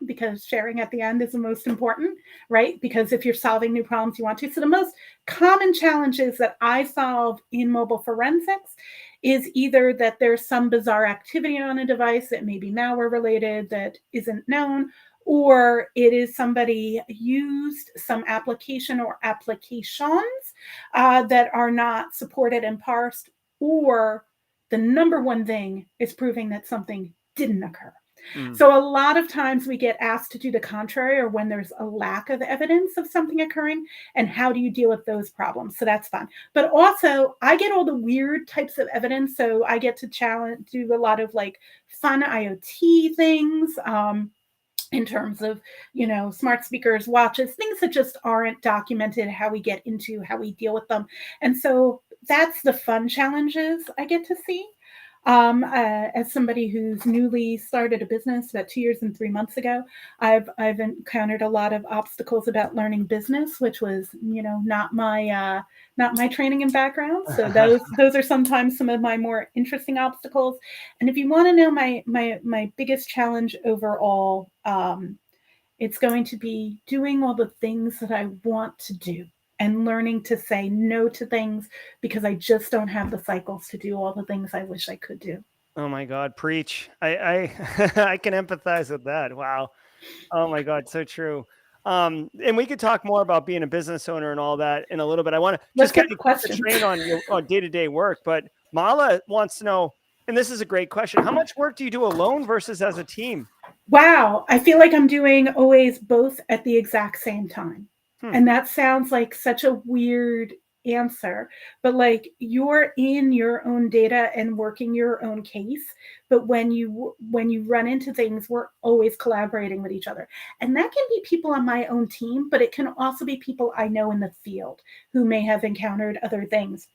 because sharing at the end is the most important, right? Because if you're solving new problems, you want to. So the most common challenges that I solve in mobile forensics is either that there's some bizarre activity on a device that may be malware related that isn't known, or it is somebody used some application or applications that are not supported and parsed, or the number one thing is proving that something didn't occur. Mm. So a lot of times we get asked to do the contrary, or when there's a lack of evidence of something occurring, and how do you deal with those problems? So that's fun. But also I get all the weird types of evidence. So I get to do a lot of like fun IoT things, in terms of, smart speakers, watches, things that just aren't documented, how we get into, how we deal with them. And so that's the fun challenges I get to see. As somebody who's newly started a business about 2 years and 3 months ago, I've encountered a lot of obstacles about learning business, which was, not my training and background. So those are sometimes some of my more interesting obstacles. And if you want to know my biggest challenge overall, it's going to be doing all the things that I want to do and learning to say no to things because I just don't have the cycles to do all the things I wish I could do. Oh my God, preach. I I can empathize with that. Wow. Oh my God, so true. And we could talk more about being a business owner and all that in a little bit. I want to Let's just kind get of keep the questions. train on your day-to-day work, but Mala wants to know, and this is a great question, how much work do you do alone versus as a team? Wow, I feel like I'm doing always both at the exact same time. And that sounds like such a weird answer, but like you're in your own data and working your own case, but when you run into things, we're always collaborating with each other. And that can be people on my own team, but it can also be people I know in the field who may have encountered other things.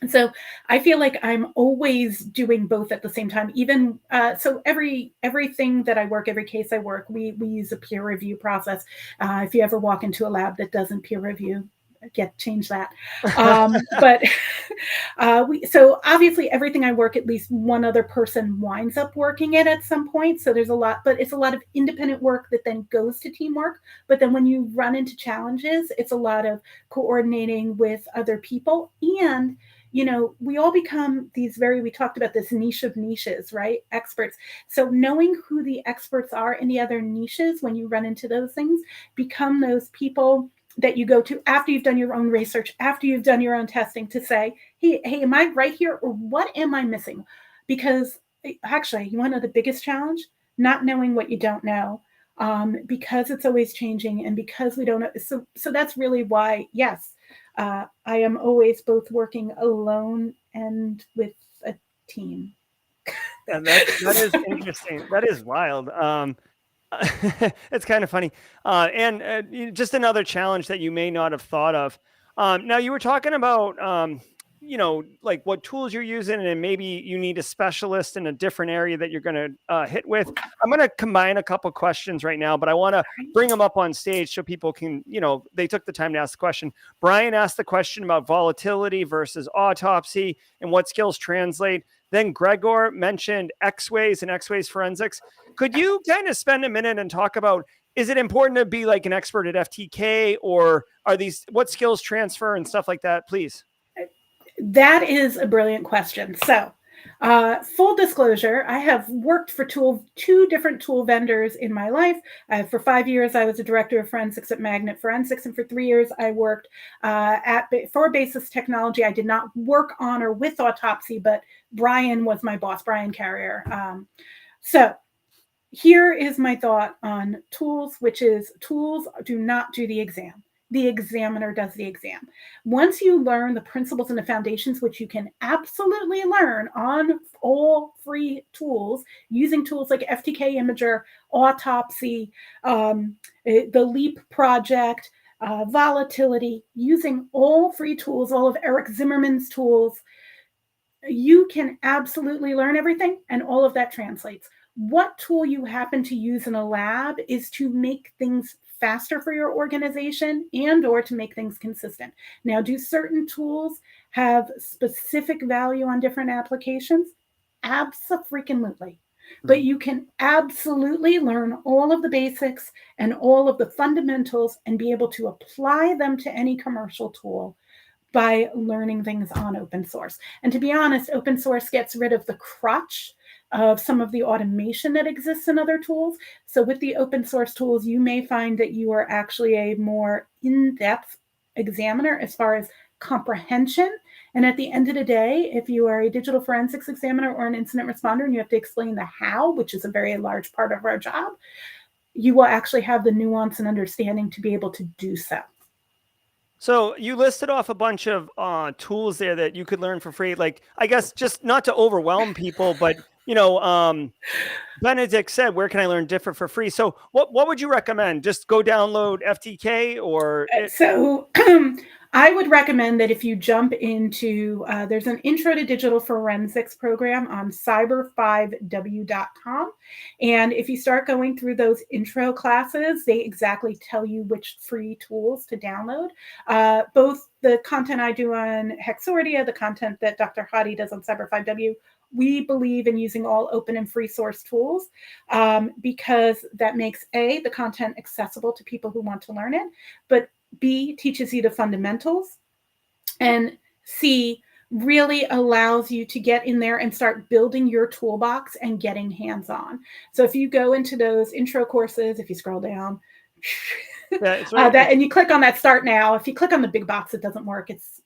And so I feel like I'm always doing both at the same time. Even so, everything that I work, every case I work, we use a peer review process. If you ever walk into a lab that doesn't peer review, change that. But so obviously everything I work, at least one other person winds up working it at some point. So there's a lot, but it's a lot of independent work that then goes to teamwork. But then when you run into challenges, it's a lot of coordinating with other people. And we all become we talked about this niche of niches, right? Experts. So knowing who the experts are in the other niches, when you run into those things, become those people that you go to after you've done your own research, after you've done your own testing, to say, hey, am I right here? Or what am I missing? Because actually, you want to know the biggest challenge? Not knowing what you don't know. Because it's always changing, and because we don't know. So that's really why, yes, I am always both working alone and with a team. And that is interesting. That is wild. It's kind of funny. And just another challenge that you may not have thought of. Now you were talking about, like what tools you're using, and maybe you need a specialist in a different area that you're going to hit with. I'm going to combine a couple questions right now, but I want to bring them up on stage so people can, they took the time to ask the question. Brian asked the question about volatility versus autopsy and what skills translate. Then Gregor mentioned X-ways and X-ways forensics. Could you kind of spend a minute and talk about, is it important to be like an expert at FTK, or what skills transfer and stuff like that, please? That is a brilliant question. So full disclosure, I have worked for two different tool vendors in my life. For 5 years, I was a director of forensics at Magnet Forensics, and for 3 years, I worked for Basis Technology. I did not work on or with autopsy, but Brian was my boss, Brian Carrier. So here is my thought on tools, which is tools do not do the exam. The examiner does the exam. Once you learn the principles and the foundations, which you can absolutely learn on all free tools, using tools like FTK Imager, Autopsy, the LEAP project, Volatility, using all free tools, all of Eric Zimmerman's tools, you can absolutely learn everything, and all of that translates. What tool you happen to use in a lab is to make things faster for your organization and or to make things consistent. Now, do certain tools have specific value on different applications? Abso-freaking-lutely. But you can absolutely learn all of the basics and all of the fundamentals and be able to apply them to any commercial tool by learning things on open source. And to be honest, open source gets rid of the crutch of some of the automation that exists in other tools. So with the open source tools, you may find that you are actually a more in-depth examiner as far as comprehension. And at the end of the day, if you are a digital forensics examiner or an incident responder and you have to explain the how, which is a very large part of our job, you will actually have the nuance and understanding to be able to do so. So you listed off a bunch of tools there that you could learn for free. Like, I guess just not to overwhelm people, but Benedict said, "Where can I learn DFIR for free?" So what would you recommend? Just go download FTK or So I would recommend that if you jump into, there's an Intro to Digital Forensics program on cyber5w.com. And if you start going through those intro classes, they exactly tell you which free tools to download. Both the content I do on Hexordia, the content that Dr. Hyde does on Cyber5W, we believe in using all open and free source tools because that makes A, the content accessible to people who want to learn it, but B, teaches you the fundamentals, and C, really allows you to get in there and start building your toolbox and getting hands-on. So if you go into those intro courses, if you scroll down, yeah, it's right. And you click on that Start Now. If you click on the big box, it doesn't work. It's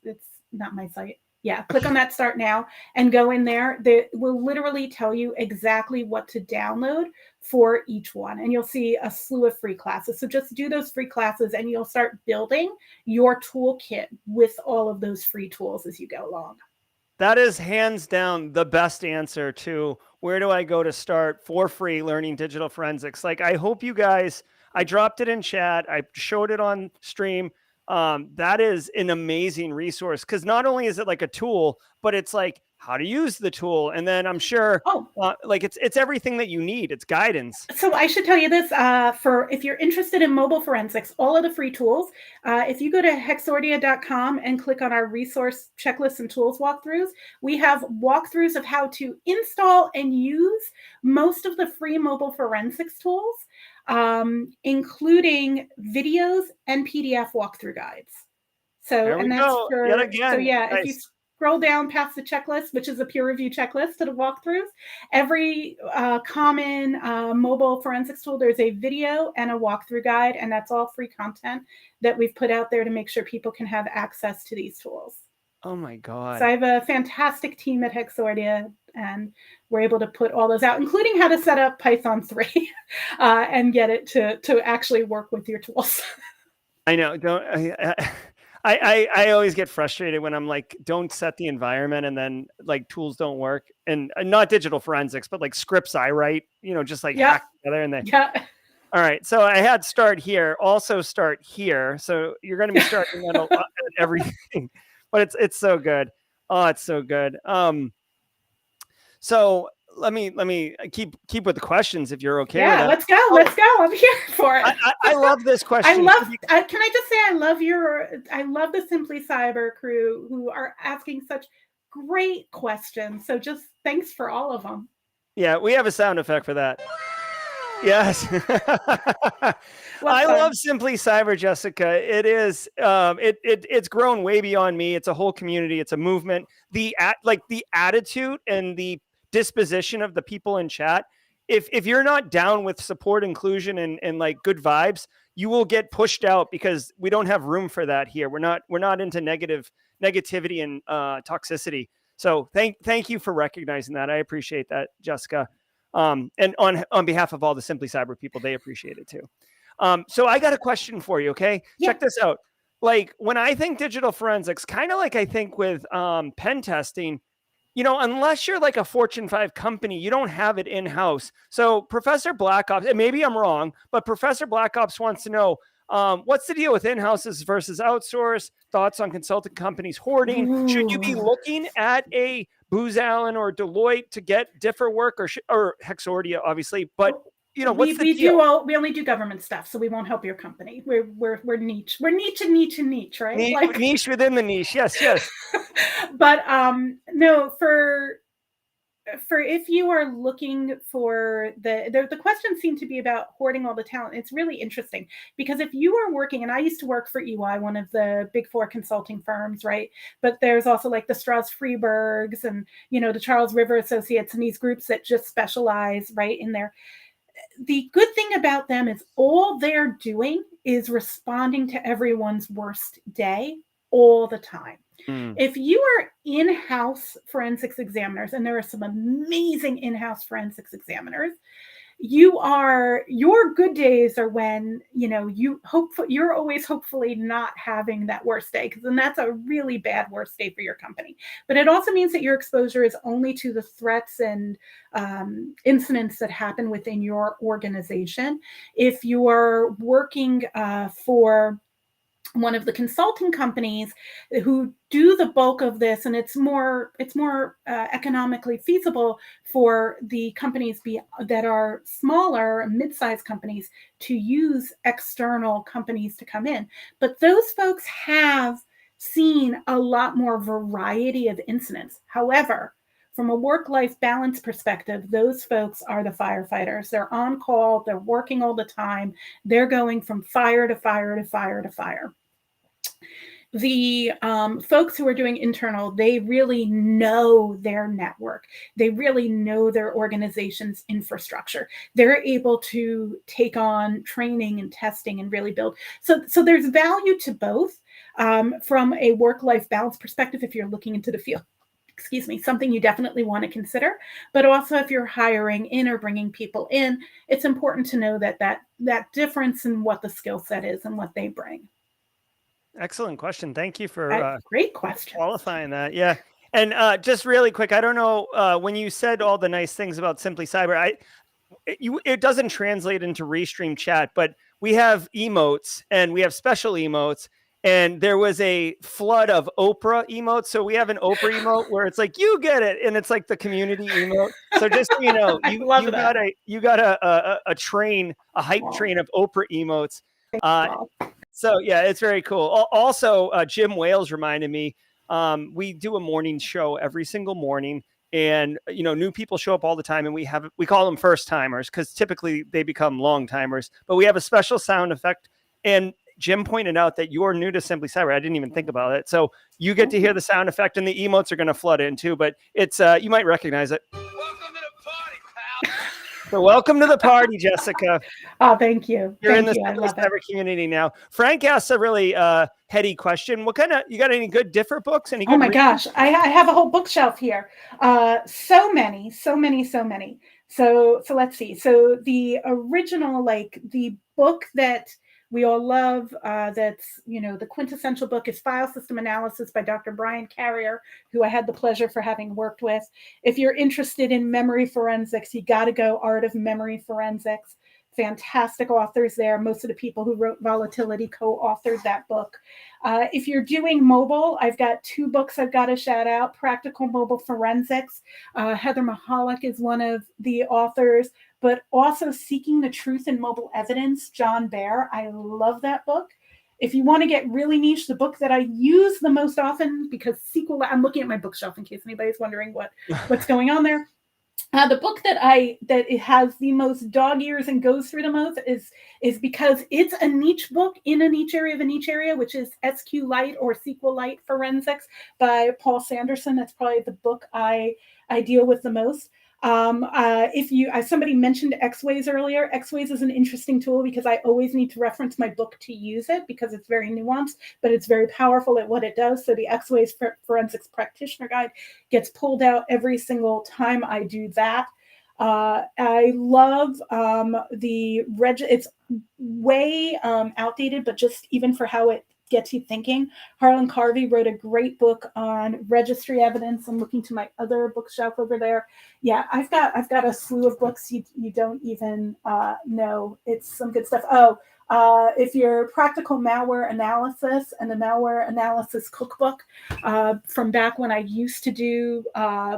not my site. Yeah, click on that Start Now and go in there. They will literally tell you exactly what to download for each one. And you'll see a slew of free classes. So just do those free classes and you'll start building your toolkit with all of those free tools as you go along. That is hands down the best answer to where do I go to start for free learning digital forensics. Like, I hope you guys, I dropped it in chat. I showed it on stream. That is an amazing resource because not only is it like a tool, but it's like how to use the tool. And then I'm sure like it's everything that you need. It's guidance. So I should tell you this, for if you're interested in mobile forensics, all of the free tools, if you go to hexordia.com and click on our resource checklists and tools walkthroughs, we have walkthroughs of how to install and use most of the free mobile forensics tools, including videos and PDF walkthrough guides. So, and that's go. for, Yet again. so yeah, Nice. if you scroll down past the checklist, which is a peer review checklist to the walkthroughs, every common mobile forensics tool, there's a video and a walkthrough guide, and that's all free content that we've put out there to make sure people can have access to these tools. Oh my God. So I have a fantastic team at Hexordia, and we're able to put all those out, including how to set up Python 3 and get it to actually work with your tools. I know. I always get frustrated when I'm like, don't set the environment and then like tools don't work, and not digital forensics, but like scripts I write, just like hack together and then. Yeah. All right. So I had start here, also start here. So you're going to be starting at everything, but it's so good. Oh, it's so good. So let me keep with the questions if you're okay. Yeah, let's go. Let's go. I'm here for it. I love this question. Can I just say I love the Simply Cyber crew who are asking such great questions. So just thanks for all of them. Yeah, we have a sound effect for that. Yes. I love Simply Cyber, Jessica. It is it's grown way beyond me. It's a whole community. It's a movement. The attitude and the disposition of the people in chat. If you're not down with support, inclusion, and like good vibes, you will get pushed out because we don't have room for that here. We're not into negativity and toxicity. So thank you for recognizing that. I appreciate that, Jessica. And on behalf of all the Simply Cyber people, they appreciate it too. So I got a question for you. Okay. Yeah. Check this out. Like when I think digital forensics, kind of like I think with pen testing, unless you're like a Fortune 5 company, you don't have it in-house. So Professor Black Ops, and maybe I'm wrong, but Professor Black Ops wants to know, what's the deal with in-houses versus outsource? Thoughts on consulting companies hoarding? Ooh. Should you be looking at a Booz Allen or Deloitte to get DFIR work or Hexordia, obviously, but what's the deal? We only do government stuff, so we won't help your company. We're niche. We're niche, right? Niche within the niche. Yes. But no, for if you are looking for the questions seem to be about hoarding all the talent. It's really interesting because if you are working, and I used to work for EY, one of the big 4 consulting firms, right? But there's also like the Strauss Freebergs and the Charles River Associates and these groups that just specialize right in there. The good thing about them is all they're doing is responding to everyone's worst day all the time. Mm. If you are in-house forensics examiners, and there are some amazing in-house forensics examiners, your good days are when you're always hopefully not having that worst day, because then that's a really bad worst day for your company. But it also means that your exposure is only to the threats and incidents that happen within your organization. If you are working for one of the consulting companies who do the bulk of this, and it's more economically feasible for the companies that are smaller, mid-sized companies, to use external companies to come in. But those folks have seen a lot more variety of incidents. However, from a work-life balance perspective, those folks are the firefighters. They're on call, they're working all the time, they're going from fire to fire to fire to fire. The folks who are doing internal, they really know their network. They really know their organization's infrastructure. They're able to take on training and testing and really build. So there's value to both from a work-life balance perspective if you're looking into the field. Excuse me, something you definitely want to consider. But also if you're hiring in or bringing people in, it's important to know that difference in what the skill set is and what they bring. Excellent question. Thank you for great question. qualifying that. Yeah. And just really quick, I don't know, when you said all the nice things about Simply Cyber, it doesn't translate into Restream chat, but we have emotes and we have special emotes. And there was a flood of Oprah emotes. So we have an Oprah emote where it's like, you get it. And it's like the community emote. So just so you know, you got a train, a hype train of Oprah emotes. So yeah, it's very cool. Also, Jim Wales reminded me, we do a morning show every single morning, and new people show up all the time, and we call them first timers because typically they become long timers. But we have a special sound effect, and Jim pointed out that you're new to Simply Cyber. I didn't even think about it. So you get to hear the sound effect, and the emotes are going to flood in too. But it's you might recognize it. Welcome to the party, pal. So welcome to the party, Jessica. Oh, thank you. You're in Thank the you. I love cyber it. community now. Frank asks a really heady question. You got any good DFIR books? Oh my gosh, I have a whole bookshelf here. So many. So let's see. So the original, like the book that we all love, that's, the quintessential book is File System Analysis by Dr. Brian Carrier, who I had the pleasure for having worked with. If you're interested in memory forensics, you got to go Art of Memory Forensics. Fantastic authors there. Most of the people who wrote Volatility co-authored that book. If you're doing mobile, I've got two books I've got to shout out. Practical Mobile Forensics. Heather Mahalik is one of the authors, but also Seeking the Truth in Mobile Evidence, John Baer. I love that book. If you want to get really niche, the book that I use the most often, because I'm looking at my bookshelf in case anybody's wondering what's going on there. The book that it has the most dog ears and goes through the most is because it's a niche book in a niche area of a niche area, which is SQLite or SQLite Forensics by Paul Sanderson. That's probably the book I deal with the most. Somebody mentioned X-Ways earlier. X-Ways is an interesting tool because I always need to reference my book to use it because it's very nuanced, but it's very powerful at what it does. So the X-Ways Forensics Practitioner Guide gets pulled out every single time I do that. I love it's way outdated, but just even for how it gets you thinking. Harlan Carvey wrote a great book on registry evidence. I'm looking to my other bookshelf over there. Yeah, I've got a slew of books you don't even know. It's some good stuff. If you're Practical Malware Analysis and the Malware Analysis Cookbook from back when I used to do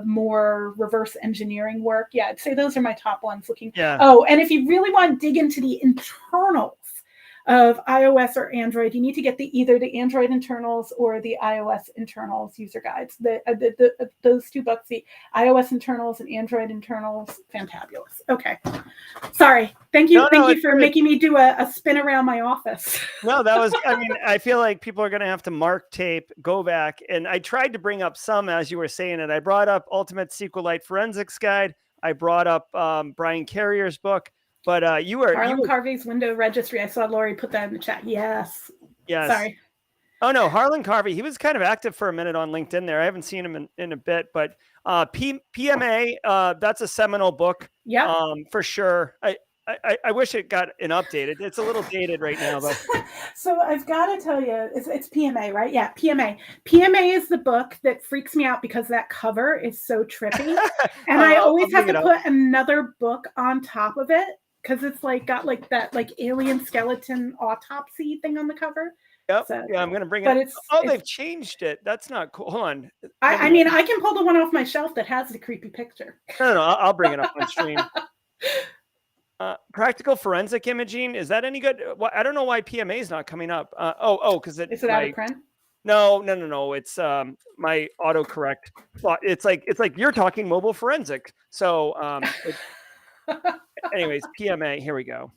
more reverse engineering work. Yeah, I'd say those are my top ones. And if you really want to dig into the internals of iOS or Android, you need to get either the Android internals or the iOS internals user guides. Those two books, the iOS internals and Android internals, fantabulous. Okay, sorry. Thank you for making me do a spin around my office. No, that was. I mean, I feel like people are going to have to mark tape, go back, and I tried to bring up some as you were saying it. I brought up Ultimate SQLite Forensics Guide. I brought up Brian Carrier's book. But Harlan Carvey's Window Registry. I saw Lori put that in the chat. Yes. Yes. Sorry. Oh no, Harlan Carvey. He was kind of active for a minute on LinkedIn there. I haven't seen him in a bit, but PMA, that's a seminal book, Yep. for sure. I wish it got an updated. It's a little dated right now, but So I've got to tell you, it's PMA, right? Yeah, PMA. PMA is the book that freaks me out because that cover is so trippy, and I I'll always have bring it to up. put another book on top of it because it's like got like that like alien skeleton autopsy thing on the cover. Yep. So, Yeah, I'm gonna bring but it. Oh, it's. they've changed it. That's not cool. Hold on. I mean, I can pull the one off my shelf that has the creepy picture. No. I'll bring it up on stream. Practical forensic imaging, is that any good? I don't know why PMA is not coming up. Because Is it out of print? No. It's my autocorrect. It's like you're talking mobile forensic. So anyways, PMA. Here we go.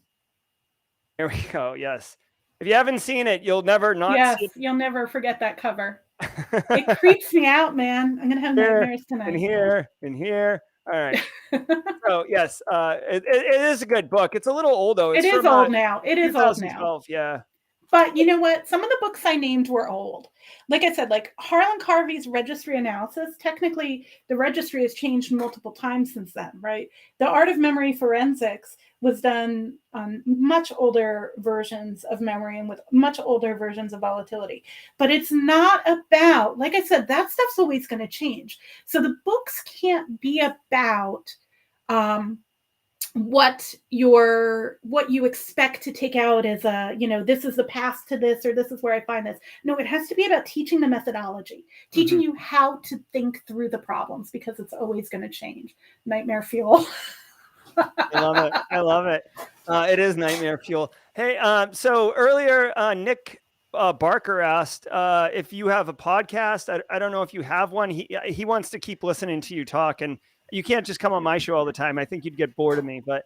Yes. If you haven't seen it, you'll never not Yes, see it. you'll never forget that cover. It creeps me out, man. I'm gonna have nightmares tonight. And here. All right. So yes, it is a good book. It's a little old though. It is old now. It is old now. 2012. Yeah. But you know what? Some of the books I named were old. Like I said, like Harlan Carvey's registry analysis, technically the registry has changed multiple times since then, right? The art of memory forensics was done on much older versions of memory and with much older versions of volatility. But it's not about, like I said, that stuff's always going to change. So the books can't be about what you expect to take out as a, this is the path to this, or this is where I find this. No, it has to be about teaching the methodology, teaching you how to think through the problems, because it's always going to change. Nightmare fuel. I love it. It is nightmare fuel. Hey, so earlier, Nick Barker asked if you have a podcast. I don't know if you have one. He wants to keep listening to you talk, and you can't just come on my show all the time. I think you'd get bored of me, but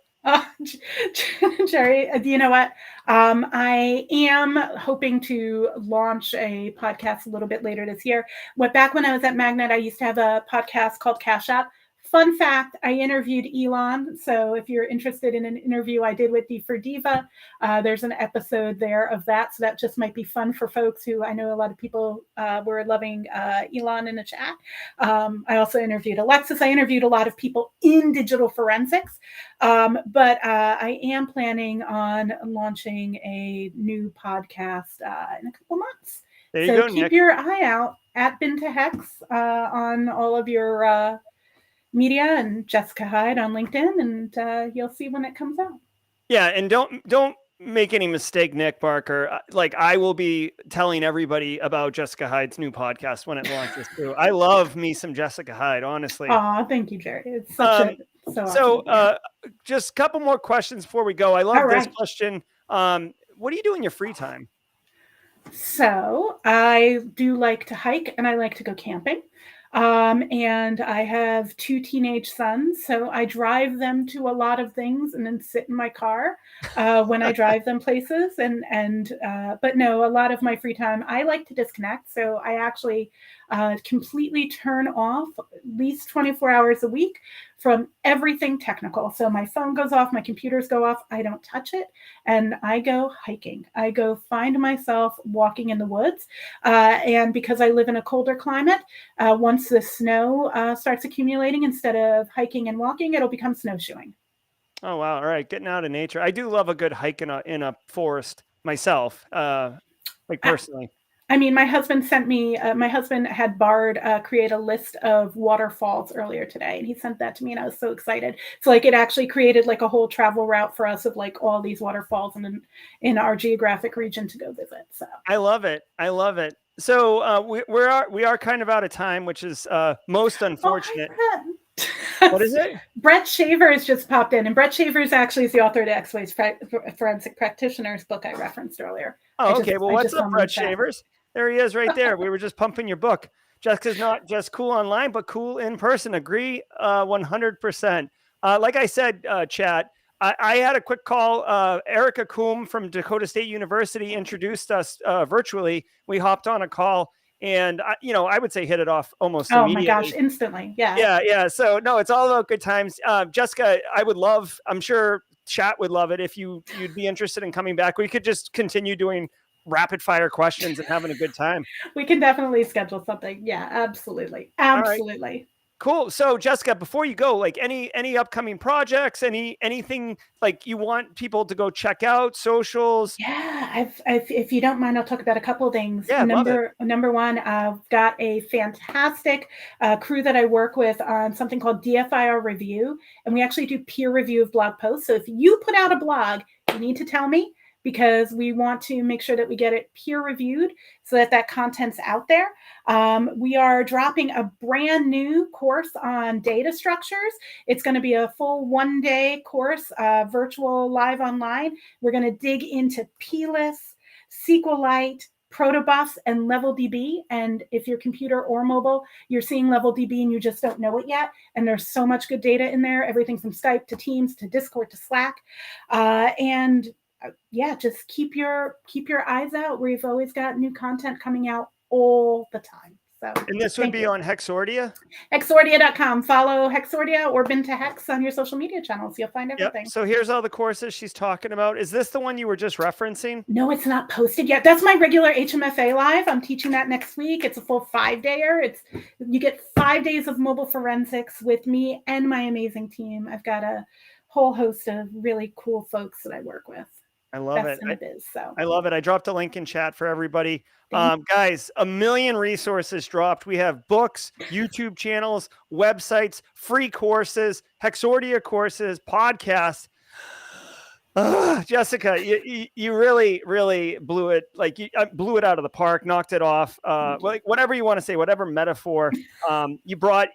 Jerry, you know what? I am hoping to launch a podcast a little bit later this year. Back when I was at Magnet, I used to have a podcast called Cash App. Fun fact, I interviewed Elon. So if you're interested in an interview I did with D4 Diva, there's an episode there of that. So that just might be fun for folks who, I know a lot of people were loving Elon in the chat. I also interviewed Alexis. I interviewed a lot of people in digital forensics. But I am planning on launching a new podcast in a couple months. There you go, keep Nick. your eye out at Been to Hex on all of your media, and Jessica Hyde on LinkedIn, and you'll see when it comes out. Yeah, and don't make any mistake, Nick Barker. Like, I will be telling everybody about Jessica Hyde's new podcast when it launches too. I love me some Jessica Hyde, honestly. Oh, thank you, Jerry. It's such so awesome. Just a couple more questions before we go. I love this question. What do you do in your free time? So I do like to hike, and I like to go camping. And I have 2 teenage sons, so I drive them to a lot of things and then sit in my car when I drive them places. But no, a lot of my free time, I like to disconnect. So I actually completely turn off at least 24 hours a week from everything technical. So my phone goes off, my computers go off, I don't touch it, and I go hiking. I go find myself walking in the woods. And because I live in a colder climate, once the snow starts accumulating, instead of hiking and walking, it'll become snowshoeing. Oh, wow. All right. Getting out of nature. I do love a good hike in a forest myself, like personally. I mean, my husband sent me, my husband had Bard create a list of waterfalls earlier today, and he sent that to me, and I was so excited. So like it actually created like a whole travel route for us of like all these waterfalls in our geographic region to go visit. So I love it. So we are kind of out of time, which is most unfortunate. What is it? Brett Shavers just popped in, and Brett Shavers actually is the author of the X-Ways Forensic Practitioners book I referenced earlier. Oh, okay. Well, what's up, Brett Shavers? There he is right there. We were just pumping your book. Jessica's not just cool online, but cool in person. Agree 100%. Like I said, chat, I had a quick call. Erica Coombe from Dakota State University introduced us virtually. We hopped on a call, and I would say hit it off almost immediately. Oh my gosh, instantly. Yeah. Yeah. So no, it's all about good times. Jessica, I'm sure chat would love it if you'd be interested in coming back. We could just continue doing rapid fire questions and having a good time. We can definitely schedule something. Yeah, absolutely. All right. Absolutely. Cool. So Jessica, before you go, like any upcoming projects, anything like you want people to go check out, socials? Yeah, if you don't mind, I'll talk about a couple of things. Yeah, love it. Number one, I've got a fantastic crew that I work with on something called DFIR review, and we actually do peer review of blog posts. So if you put out a blog, you need to tell me, because we want to make sure that we get it peer reviewed so that that content's out there. We are dropping a brand new course on data structures. It's going to be a full 1-day course, virtual, live online. We're going to dig into plist, SQLite, protobufs, and LevelDB. And if you're computer or mobile, you're seeing LevelDB and you just don't know it yet. And there's so much good data in there, everything from Skype to Teams to Discord to Slack. Yeah, just keep your eyes out. We've always got new content coming out all the time. So, and this would be on Hexordia? Hexordia.com. Follow Hexordia or Been to Hex on your social media channels. You'll find everything. Yep. So here's all the courses she's talking about. Is this the one you were just referencing? No, it's not posted yet. That's my regular HMFA live. I'm teaching that next week. It's a full 5-dayer. You get 5 days of mobile forensics with me and my amazing team. I've got a whole host of really cool folks that I work with. I love it. I love it. I dropped a link in chat for everybody. Guys, 1 million resources dropped. We have books, YouTube channels, websites, free courses, Hexordia courses, podcasts. Jessica, you really, really blew it. Like you blew it out of the park, knocked it off. Like whatever you want to say, whatever metaphor. You brought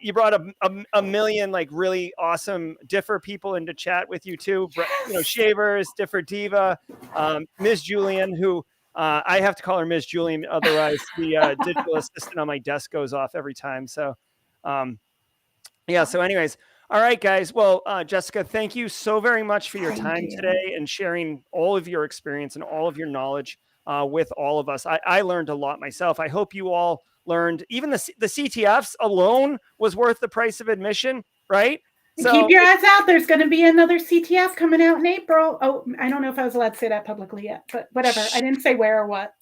a million like really awesome differ people into chat with you too. You know, Shavers, Differ Diva, Ms. Julian, who I have to call her Ms. Julian, otherwise the digital assistant on my desk goes off every time. So, yeah. So, anyways. All right, guys. Well, Jessica, thank you so very much for your time today and sharing all of your experience and all of your knowledge with all of us. I learned a lot myself. I hope you all learned. Even the CTFs alone was worth the price of admission, right? So keep your eyes out. There's going to be another CTF coming out in April. Oh, I don't know if I was allowed to say that publicly yet, but whatever. I didn't say where or what.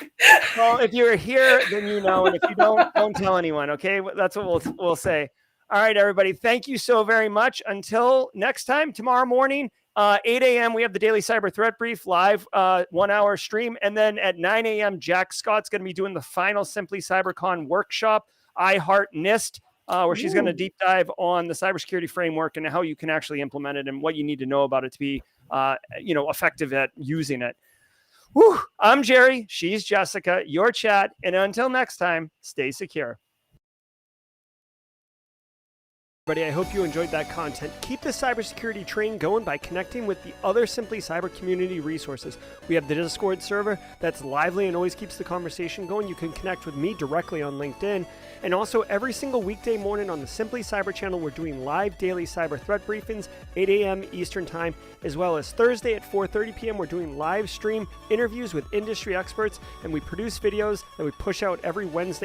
Well, if you're here, then you know. And if you don't tell anyone, okay? That's what we'll say. All right, everybody. Thank you so very much. Until next time, tomorrow morning, 8 a.m., we have the Daily Cyber Threat Brief live 1-hour stream. And then at 9 a.m., Jack Scott's going to be doing the final Simply CyberCon workshop, I Heart NIST, where she's going to deep dive on the cybersecurity framework and how you can actually implement it and what you need to know about it to be effective at using it. Whew. I'm Jerry. She's Jessica. Your chat. And until next time, stay secure. Everybody, I hope you enjoyed that content. Keep the cybersecurity train going by connecting with the other Simply Cyber community resources. We have the Discord server that's lively and always keeps the conversation going. You can connect with me directly on LinkedIn. And also every single weekday morning on the Simply Cyber channel, we're doing live daily cyber threat briefings, 8 a.m. Eastern time, as well as Thursday at 4:30 p.m. We're doing live stream interviews with industry experts, and we produce videos that we push out every Wednesday